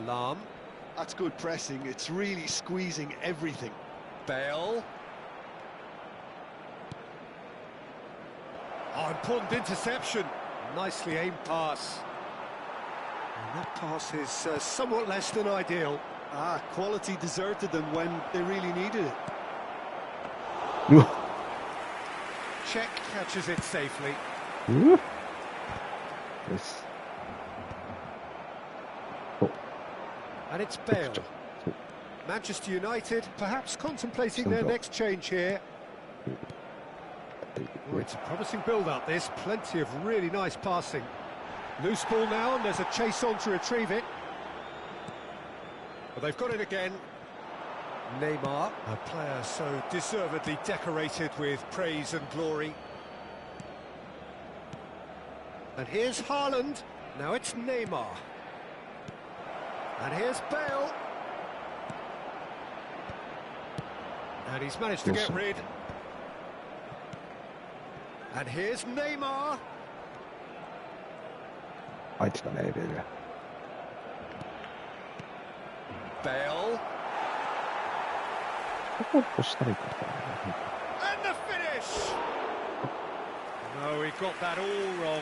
A: Lahm.
B: That's good pressing. It's really squeezing everything.
A: Bale. Oh, important interception. Nicely aimed pass. And that pass is somewhat less than ideal.
D: Quality deserted them when they really needed it.
E: うわ
A: Czech catches it safely.
E: うわよし
A: And it's Bale. Manchester United perhaps contemplating their next change here. Oh, it's a promising build-up, this. Plenty of really nice passing. Loose ball now, and there's a chase on to retrieve it. But they've got it again. Neymar, a player so deservedly decorated with praise and glory. And here's Haaland. Now it's Neymar. And here's Bale. And he's managed to get rid. And here's Neymar.
E: 入ってたね、ベル。
A: Bale.
E: ここ押したらいいか
A: And the finish! No, he got that all wrong.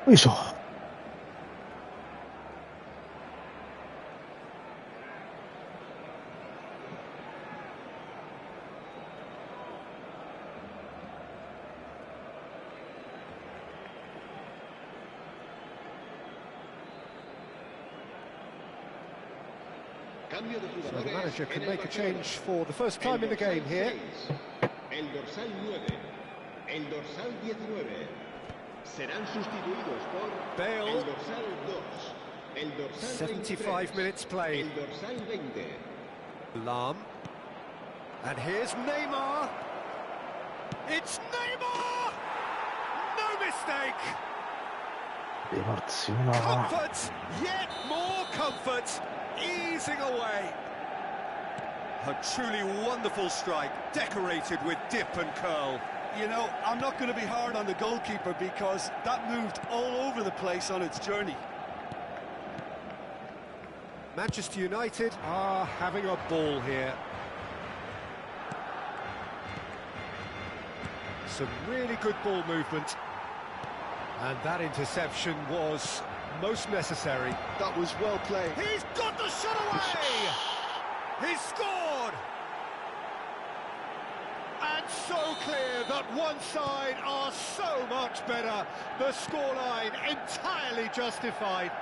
E: na. よいしょ。
G: Cambio de
A: So the
G: jugadores.
A: manager can
G: En el
A: make a
G: marcador.
A: change for the first time in the
G: El
A: game
G: dorsal
A: here.
G: 6, el dorsal 9, el dorsal 19 serán sustituidos por
A: Bale.
G: el dorsal 2, el dorsal
A: 75
G: 23,
A: minutes played.
G: el dorsal 20.
A: Lahm. And here's Neymar. It's Neymar! No mistake!
E: ベマル強いな。
A: Comfort! Yet more comfort! Easing away. A truly wonderful strike, decorated with dip and curl.
D: You know, I'm not going to be hard on the goalkeeper because that moved all over the place on its journey.
A: Manchester United are having a ball here. Some really good ball movement. And that interception was most necessary.
B: That was well played.
A: He's got the shot away! He's scored! And so clear that one side are so much better. The scoreline entirely justified.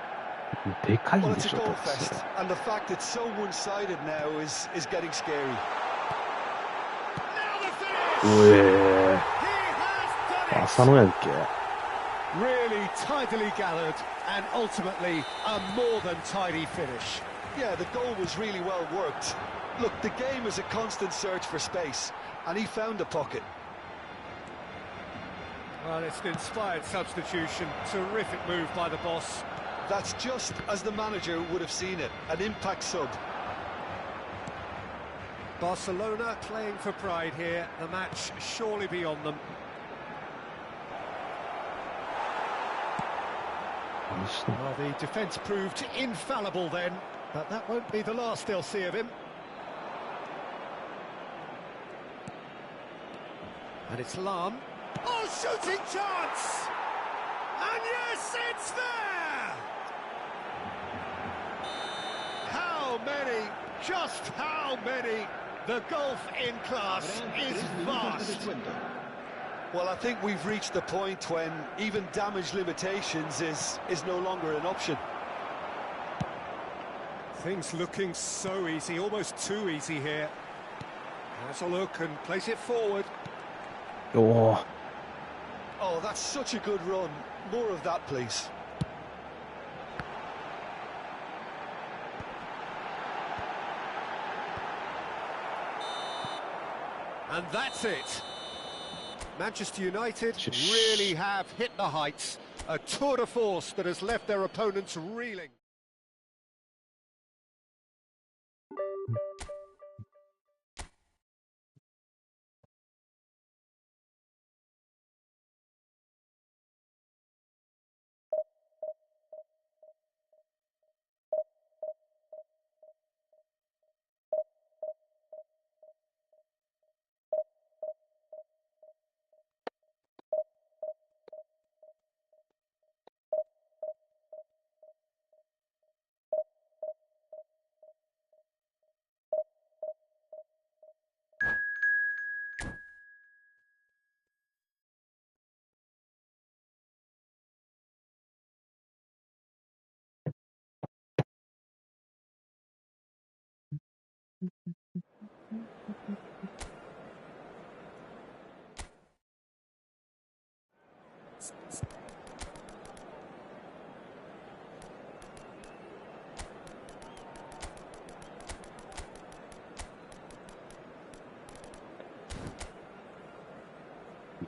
E: でかい
D: Well,
E: で
D: it's
E: し
D: a
E: ょ、
D: goal
E: だってそ
D: fest,
E: れ。
D: and the fact it's so one-sided now is getting scary.
A: Now the
E: う
A: finish!
E: え
A: He has
E: ー、
A: done
E: 浅野やんけ。
A: it! Really tidily gathered, and ultimately a more than tidy finish.
D: Yeah, the goal was really well worked. Look, the game is a constant search for space, and he found a pocket.
A: Well, it's an inspired substitution. Terrific move by the boss.
D: That's just as the manager would have seen it, an impact sub.
A: Barcelona playing for pride here. The match surely beyond them.
E: 何してんの
A: Well, the defence proved infallible then, but that won't be the last they'll see of him. And it's Lahm. Oh, shooting chance! And yes, it's there! How many? Just how many? The gulf in class
G: Habrá
A: is
G: 3 minutos de
A: vast.
G: descuento.
D: Well, I think we've reached the point when even damage limitations is no longer an option.
A: Things looking so easy, almost too easy here. Has a look and place it forward.
E: おー、
D: Oh, that's such a good run. More of that, please.
A: And that's it. Manchester United really have hit the heights. A tour de force that has left their opponents reeling.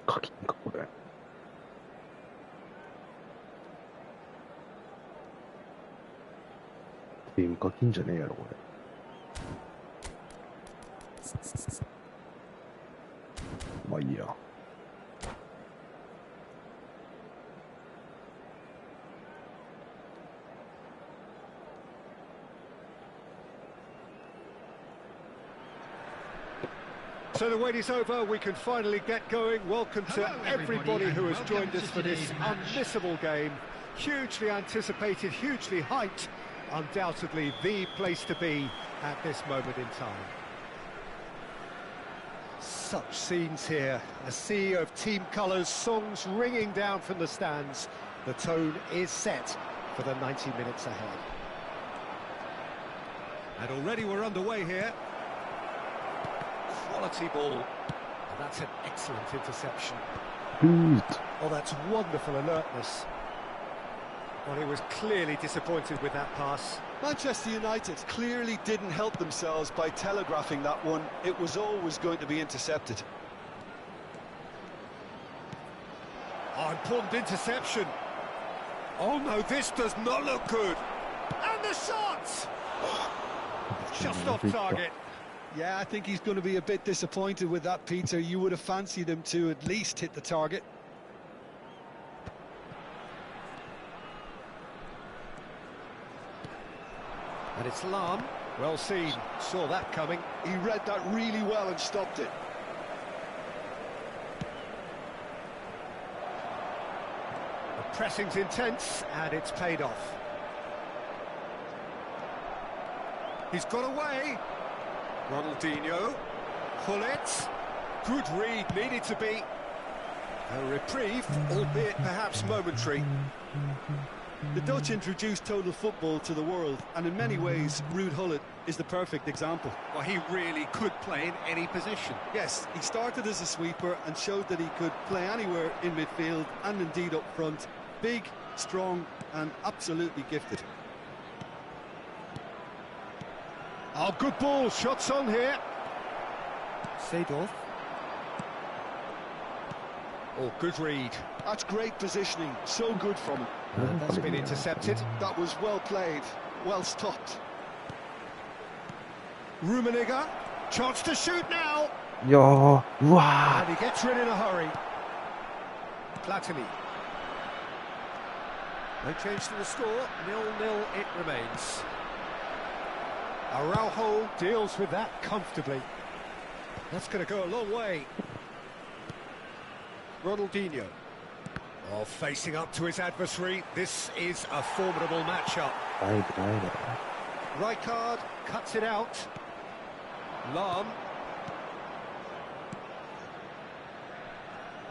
E: 課金か、これ。ゲーム課金じゃねえやろ、これ。まあいいや。
A: So the wait is over, we can finally get going. Welcome to everybody who has joined us for this unmissable game. Hugely anticipated, hugely hyped. Undoubtedly the place to be at this moment in time. Such scenes here, a sea of team colours, songs ringing down from the stands. The tone is set for the 90 minutes ahead. And already we're underway here. Quality ball. And that's an excellent interception. Oh, that's wonderful alertness. Well, he was clearly disappointed with that pass.
D: Manchester United clearly didn't help themselves by telegraphing that one. It was always going to be intercepted.
A: Oh, important interception. Oh no, this does not look good. And the shot! Just off target.
D: Yeah, I think he's going to be a bit disappointed with that, Peter. You would have fancied him to at least hit the target.
A: And it's Lahm. Well seen. Saw that coming.
B: He read that really well and stopped it.
A: The pressing's intense, and it's paid off. He's got away. Ronaldinho. Gullit. Good read, needed to be. A reprieve, albeit perhaps momentary.
D: The Dutch introduced total football to the world, and in many ways, Ruud Gullit is the perfect example.
A: Well, he really could play in any position.
D: Yes, he started as a sweeper and showed that he could play anywhere in midfield and indeed up front. Big, strong, and absolutely gifted.
A: Oh, good ball, shots on here. Seedorf. Oh, good read.
B: That's great positioning, so good from him.
A: And that's been intercepted.
B: That was well played, well stopped.
A: Rummenigge, chance to shoot now.
E: いやー、うわ
A: And he gets rid in a hurry. Platini. No change to the score, 0-0 it remains. Araujo deals with that comfortably. That's going to go a long way. Ronaldinho. Oh, facing up to his adversary. This is a formidable matchup.
E: ー、だいぶないね。
A: Rijkaard cuts it out. Lahm.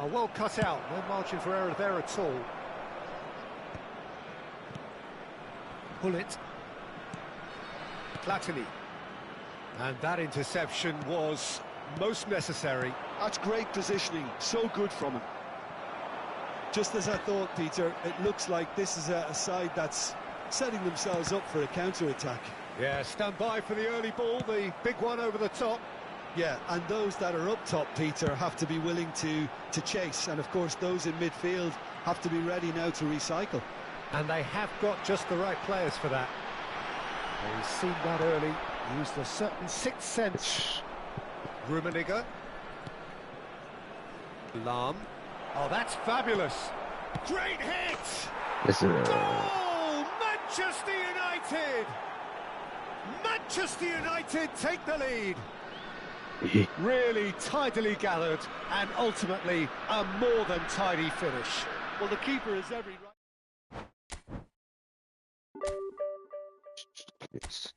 A: Oh, well cut out. No margin for error there at all. Gullit. Platini. And that interception was most necessary.
B: That's great positioning, so good from him.
D: Just as I thought, Peter, it looks like this is a side that's setting themselves up for a counter-attack.
A: Yeah, stand by for the early ball, the big one over the top.
D: Yeah, and those that are up top, Peter, have to be willing to chase. And, of course, those in midfield have to be ready now to recycle.
A: And they have got just the right players for that. He's seen that early, used a certain sixth sense. Rummenigge. Lahm. Oh, that's fabulous. Great hit!
E: Yes,
A: Goal! Manchester United! Manchester United take the lead. Really tidily gathered and ultimately a more than tidy finish.
F: Well, the keeper is every right.
E: yes.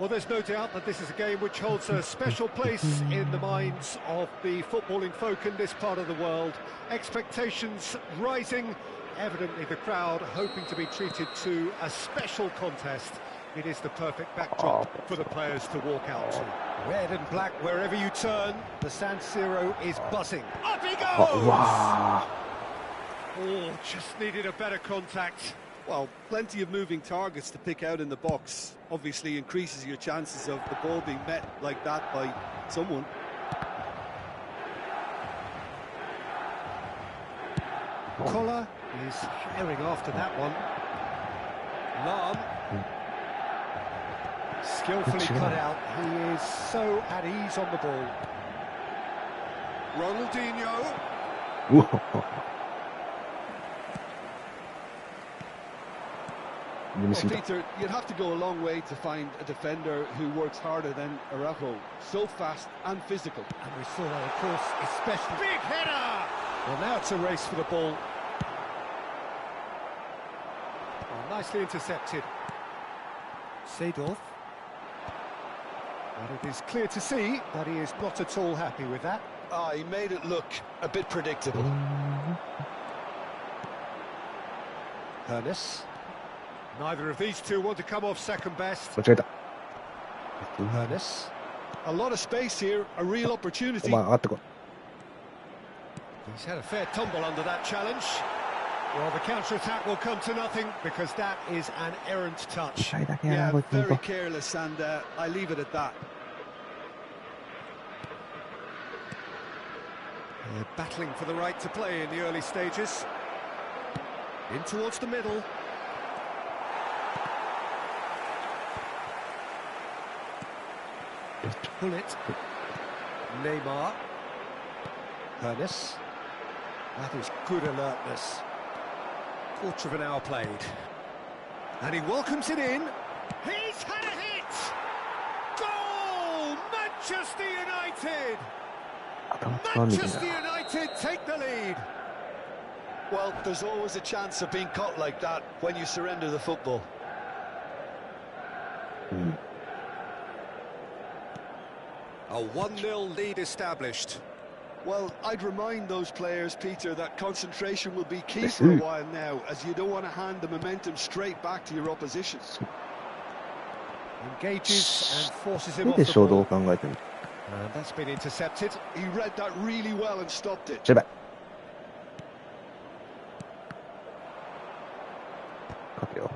A: Well, there's no doubt that this is a game which holds a special place in the minds of the footballing folk in this part of the world. Expectations rising, evidently the crowd hoping to be treated to a special contest. It is the perfect backdrop for the players to walk out to. Red and black wherever you turn, the San Siro is buzzing. Up he goes!
E: Wow.
A: Oh, just needed a better contact.
D: Well, plenty of moving targets to pick out in the box. Obviously increases your chances of the ball being met like that by someone.
A: Collar is herring after that one. Lam. Skillfully cut out. He is so at ease on the ball. Ronaldinho.
D: Well, Peter, you'd have to go a long way to find a defender who works harder than Araujo. So fast and physical.
A: And we saw that, of course, especially... Big header! Well, now it's a race for the ball. Oh, nicely intercepted. Seedorf. And it is clear to see that he is not at all happy with that.
B: Ah, he made it look a bit predictable.
A: Hernes. Neither of these two want to come off second best.
E: 間違えた。
A: Hernes.
D: A lot of space here, a real
E: お
D: opportunity.
E: 前上がってこい。
A: He's had a fair tumble under that challenge. Well, the counter-attack will come to nothing because that is an errant touch.
E: 試合だけや
D: Yeah,
E: な、こいつ。
D: very careless, and I leave it at that.
A: They're battling for the right to play in the early stages. In towards the middle. Pull it. Neymar. Hernes. That is good alertness. Quarter of an hour played. And he welcomes it in. He's had a hit! Goal! Manchester United!
E: 頭使わんでいいんだ
A: Manchester United take the lead.
B: Well, there's always a chance of being caught like that when you surrender the football.
E: うん。
A: A 1-0 lead established.
B: Well, I'd remind those players, Peter, that concentration will be key for a while now, as you don't want to hand the momentum straight back to your opposition.
A: Engages and forces him
E: なん
A: off
E: で
A: the
E: 衝動を
A: ball.
E: 考えてるの
A: And that's been intercepted.
B: He read that really well and stopped it.
E: 失敗。勝てよ。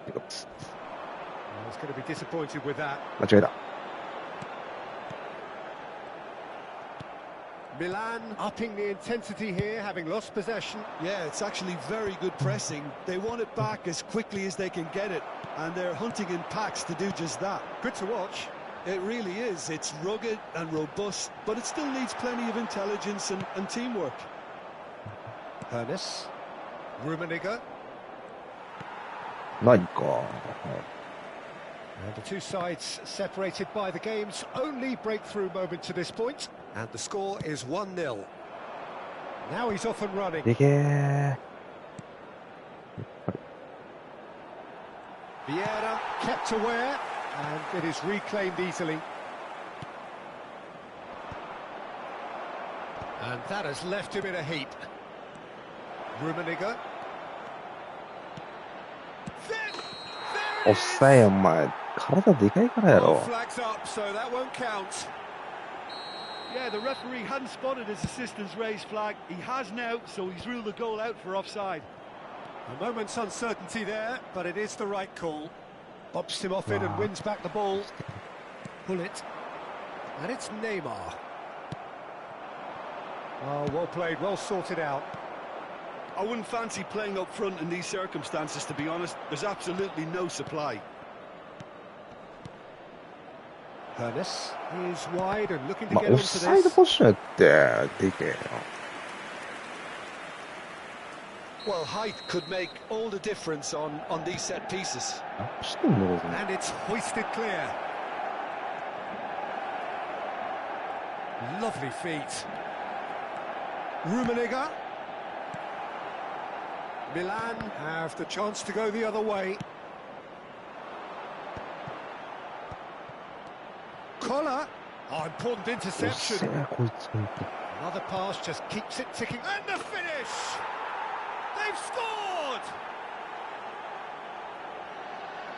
A: Well, he's going to be disappointed with that.
E: 間違えた。
A: Milan upping the intensity here, having lost possession.
D: Yeah, it's actually very good pressing. They want it back as quickly as they can get it, and they're hunting in packs to do just that.
A: Good to watch.
D: It really is. It's rugged and robust, but it still needs plenty of intelligence and teamwork.
A: Hernes. Rummenigge.
E: ないか。
A: And the two sides separated by the game's only breakthrough moment to this point. And the score is 1-0. Now he's off and running.
E: でけー。
A: Vieira kept aware, and it is reclaimed easily. And that has left him in a heap. Rummenigge. There
E: おっさんや、お前。体でかいからや
A: Oh,
E: ろ。
A: flags up, so that won't count.
F: Yeah, the referee hadn't spotted his assistant's raised flag. He has now, so he's ruled the goal out for offside.
A: A moment's uncertainty there, but it is the right call. Bobs him off it and wins back the ball. Pull it. And it's Neymar. Oh, well played, well sorted out.
D: I wouldn't fancy playing up front in these circumstances, to be honest. There's absolutely no supply.
A: Hernes is wide and looking to
E: まあ、
A: get
E: オフ
A: onto
E: サイド
A: this.
E: ポジションやって、でけえよ。
B: Well, height could make all the difference on these set pieces.
E: 何してんのこれ
A: And it's hoisted clear. Lovely feet. Rummenigge. Milan have the chance to go the other way. important
E: うっせ
A: interception.
E: え、こいつ、ほんと。
A: Another pass just keeps it ticking. And the finish! They've scored!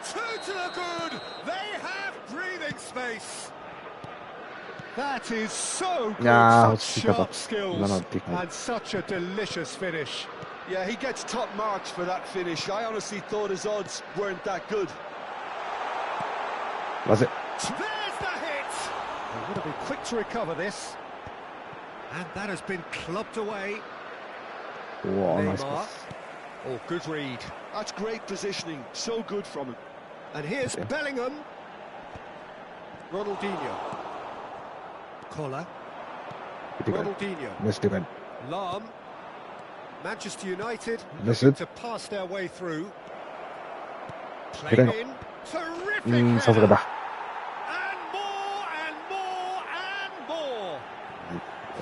A: Two to the good! They have breathing space! That is so good,
E: Yeah,
A: such
E: it's
A: sharp
E: good.
A: skills,
E: No, no, big one.
A: and such a delicious finish.
D: Yeah, he gets top marks for that finish. I honestly thought his odds weren't that good.
E: まずい。
A: There's the hit! They're going to be quick to recover this. And that has been clubbed away.
E: おお、ナイスパ
A: Neymar.
E: ス。
A: Oh, good read.
D: That's great positioning. So good from him.
A: And here's
E: Okay.
A: Bellingham. Ronaldinho. Collar.
E: 見てくれ。
A: Ronaldinho.
E: ナイスでかい。
A: Lahm. Manchester United
E: That's
A: looking
E: it.
A: to pass their way through. Played
E: Bellingham.
A: in. Terrific
E: うーん、さすが
A: header.
E: だ。
A: And more and more and more.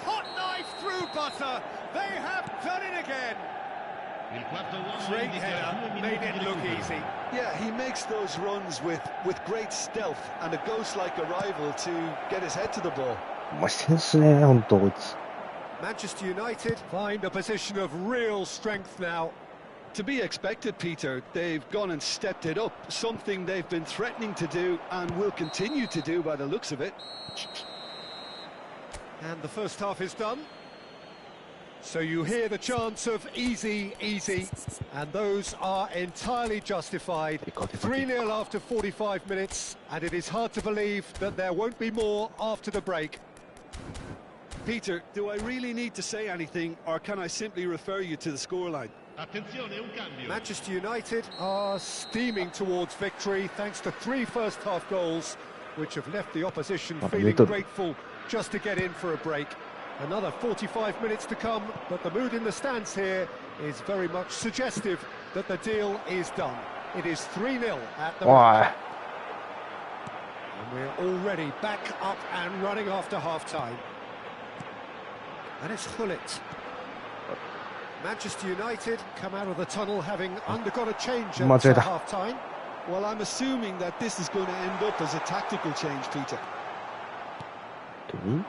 A: Hot knife through butter. They have done it again.
C: El cuarto gol
A: Great
C: de
A: header.
C: cada 9
A: Made
C: minutos
A: it
C: de
A: look
C: fútbol.
A: easy.
D: Yeah, he makes those runs with great stealth and a ghost-like arrival to get his head to the ball.
E: お前センスね、ほんと、こいつ。
A: Manchester United find a position of real strength now.
D: To be expected, Peter. They've gone and stepped it up, something they've been threatening to do and will continue to do by the looks of it.
A: And the first half is done. So you hear the chants of easy, easy, and those are entirely justified. 3-0 after 45 minutes, and it is hard to believe that there won't be more after the break.
D: Peter, do I really need to say anything, or can I simply refer you to the scoreline?
C: Attenzione, un cambio.
A: Manchester United are steaming towards victory thanks to 3 first-half goals, which have left the opposition feeling grateful just to get in for a break. Another 45 minutes to come, but the mood in the stands here is very much suggestive that the deal is done. It is 3-0 at the
E: お
A: break.
E: い。
A: And we're already back up and running after half-time. And it's Gullit. Manchester United come out of the tunnel having undergone a change at
E: Madrid.
A: half-time.
D: Well, I'm assuming that this is going to end up as a tactical change, Peter.
E: 何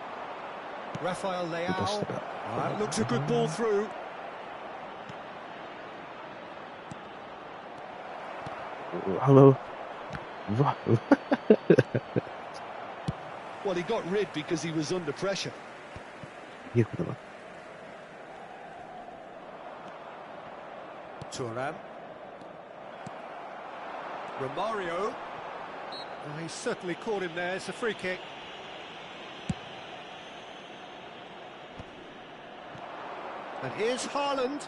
A: Rafael
E: 出
A: Leao.
E: したか。
A: That looks a good ball through.
E: うわ、うわ。うわ、うわ。
D: Well, he got rid because he was under pressure.
E: いいことだ。
A: Thuram. Romario. Oh, he's certainly caught him there. It's a free kick. And here's Haaland.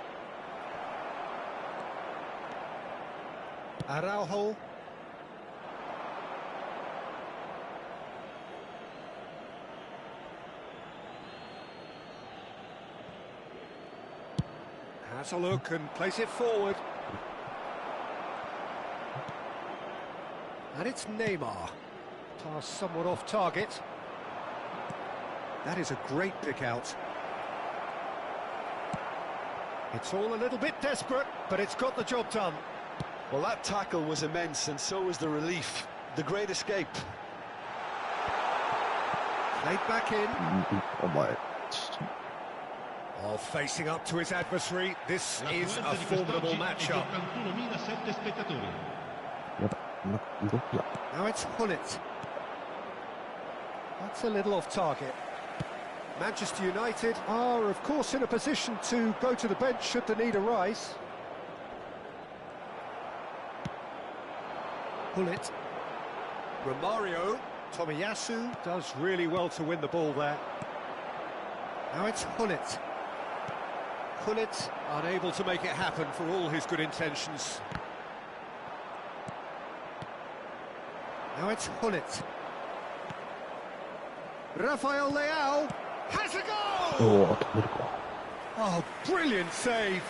A: Araujo. Has a look and plays it forward. And it's Neymar. Pass somewhat off target. That is a great pick out. It's all a little bit desperate, but it's got the job done.
D: Well, that tackle was immense, and so was the relief. The great escape.
A: Played back in.
E: お前。
A: Oh, facing up to his adversary. This
C: La
A: is
C: fluenza
A: a
C: di
A: formidable
C: quest'oggi è di
A: matchup.
C: 81.007 spettatori.
E: やばい。なんか動きが。
A: Now it's Gullit. That's a little off target. Manchester United are, of course, in a position to go to the bench should the need arise. Gullit. Romario. Tomiyasu does really well to win the ball there. Now it's Gullit. Gullit unable to make it happen for all his good intentions. Now it's Gullit. Rafael Leao has a
E: お
A: goal!
E: お、止めるか。
A: Oh, brilliant save!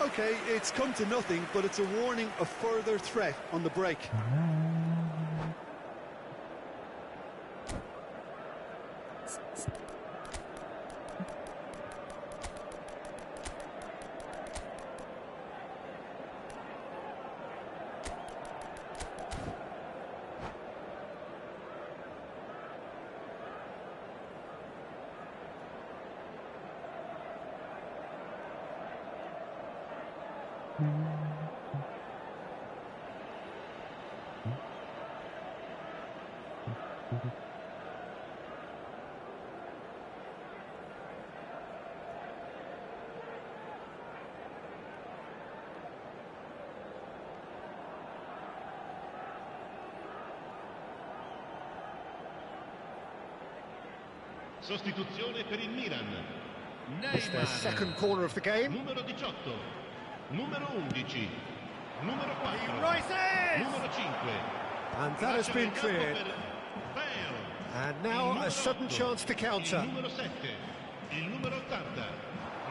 D: Okay, it's come to nothing, but it's a warning of further threat on the break.
G: Sostituzione per il Milan.
A: It's their second corner of the game.
G: Numero 18, numero 11, numero 4,
A: He rises!
G: numero 5.
A: And that has been cleared.
G: Bale.
A: And now a sudden chance to
G: Il
A: counter.
G: numero 7, il numero 80,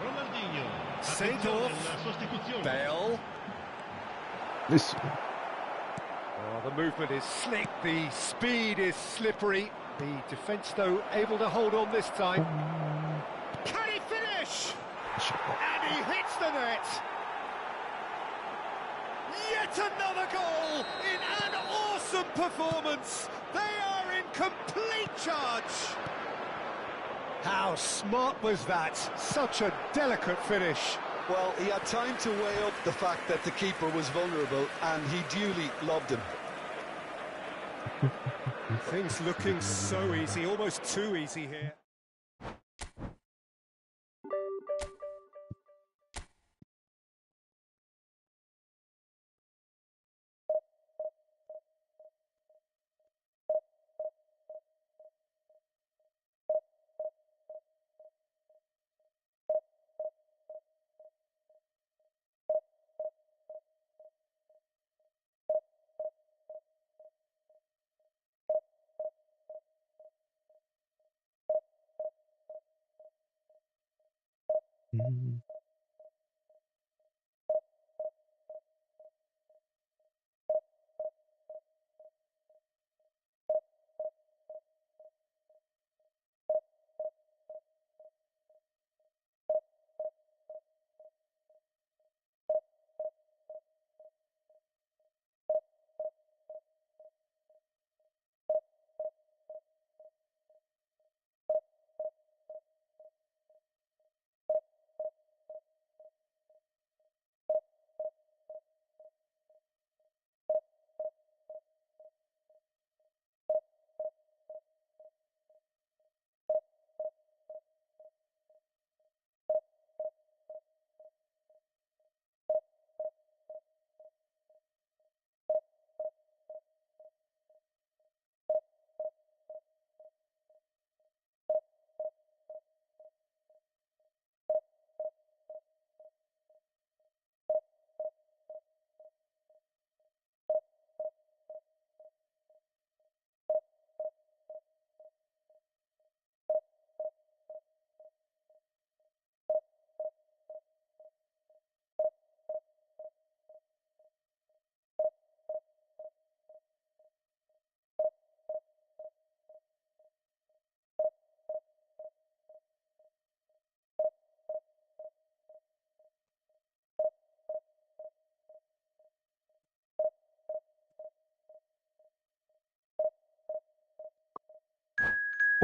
G: Ronaldinho.
A: Seedorf.
G: Attenzione alla sostituzione.
A: Bale.
E: よし。
A: Oh, the movement is slick, the speed is slippery. The defence, though, able to hold on this time. Can he finish? And he hits the net. Yet another goal in an awesome performance. They are in complete charge. How smart was that? Such a delicate finish.
D: Well, he had time to weigh up the fact that the keeper was vulnerable, and he duly lobbed him.
A: Things looking so easy, almost too easy here.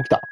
E: 起きた。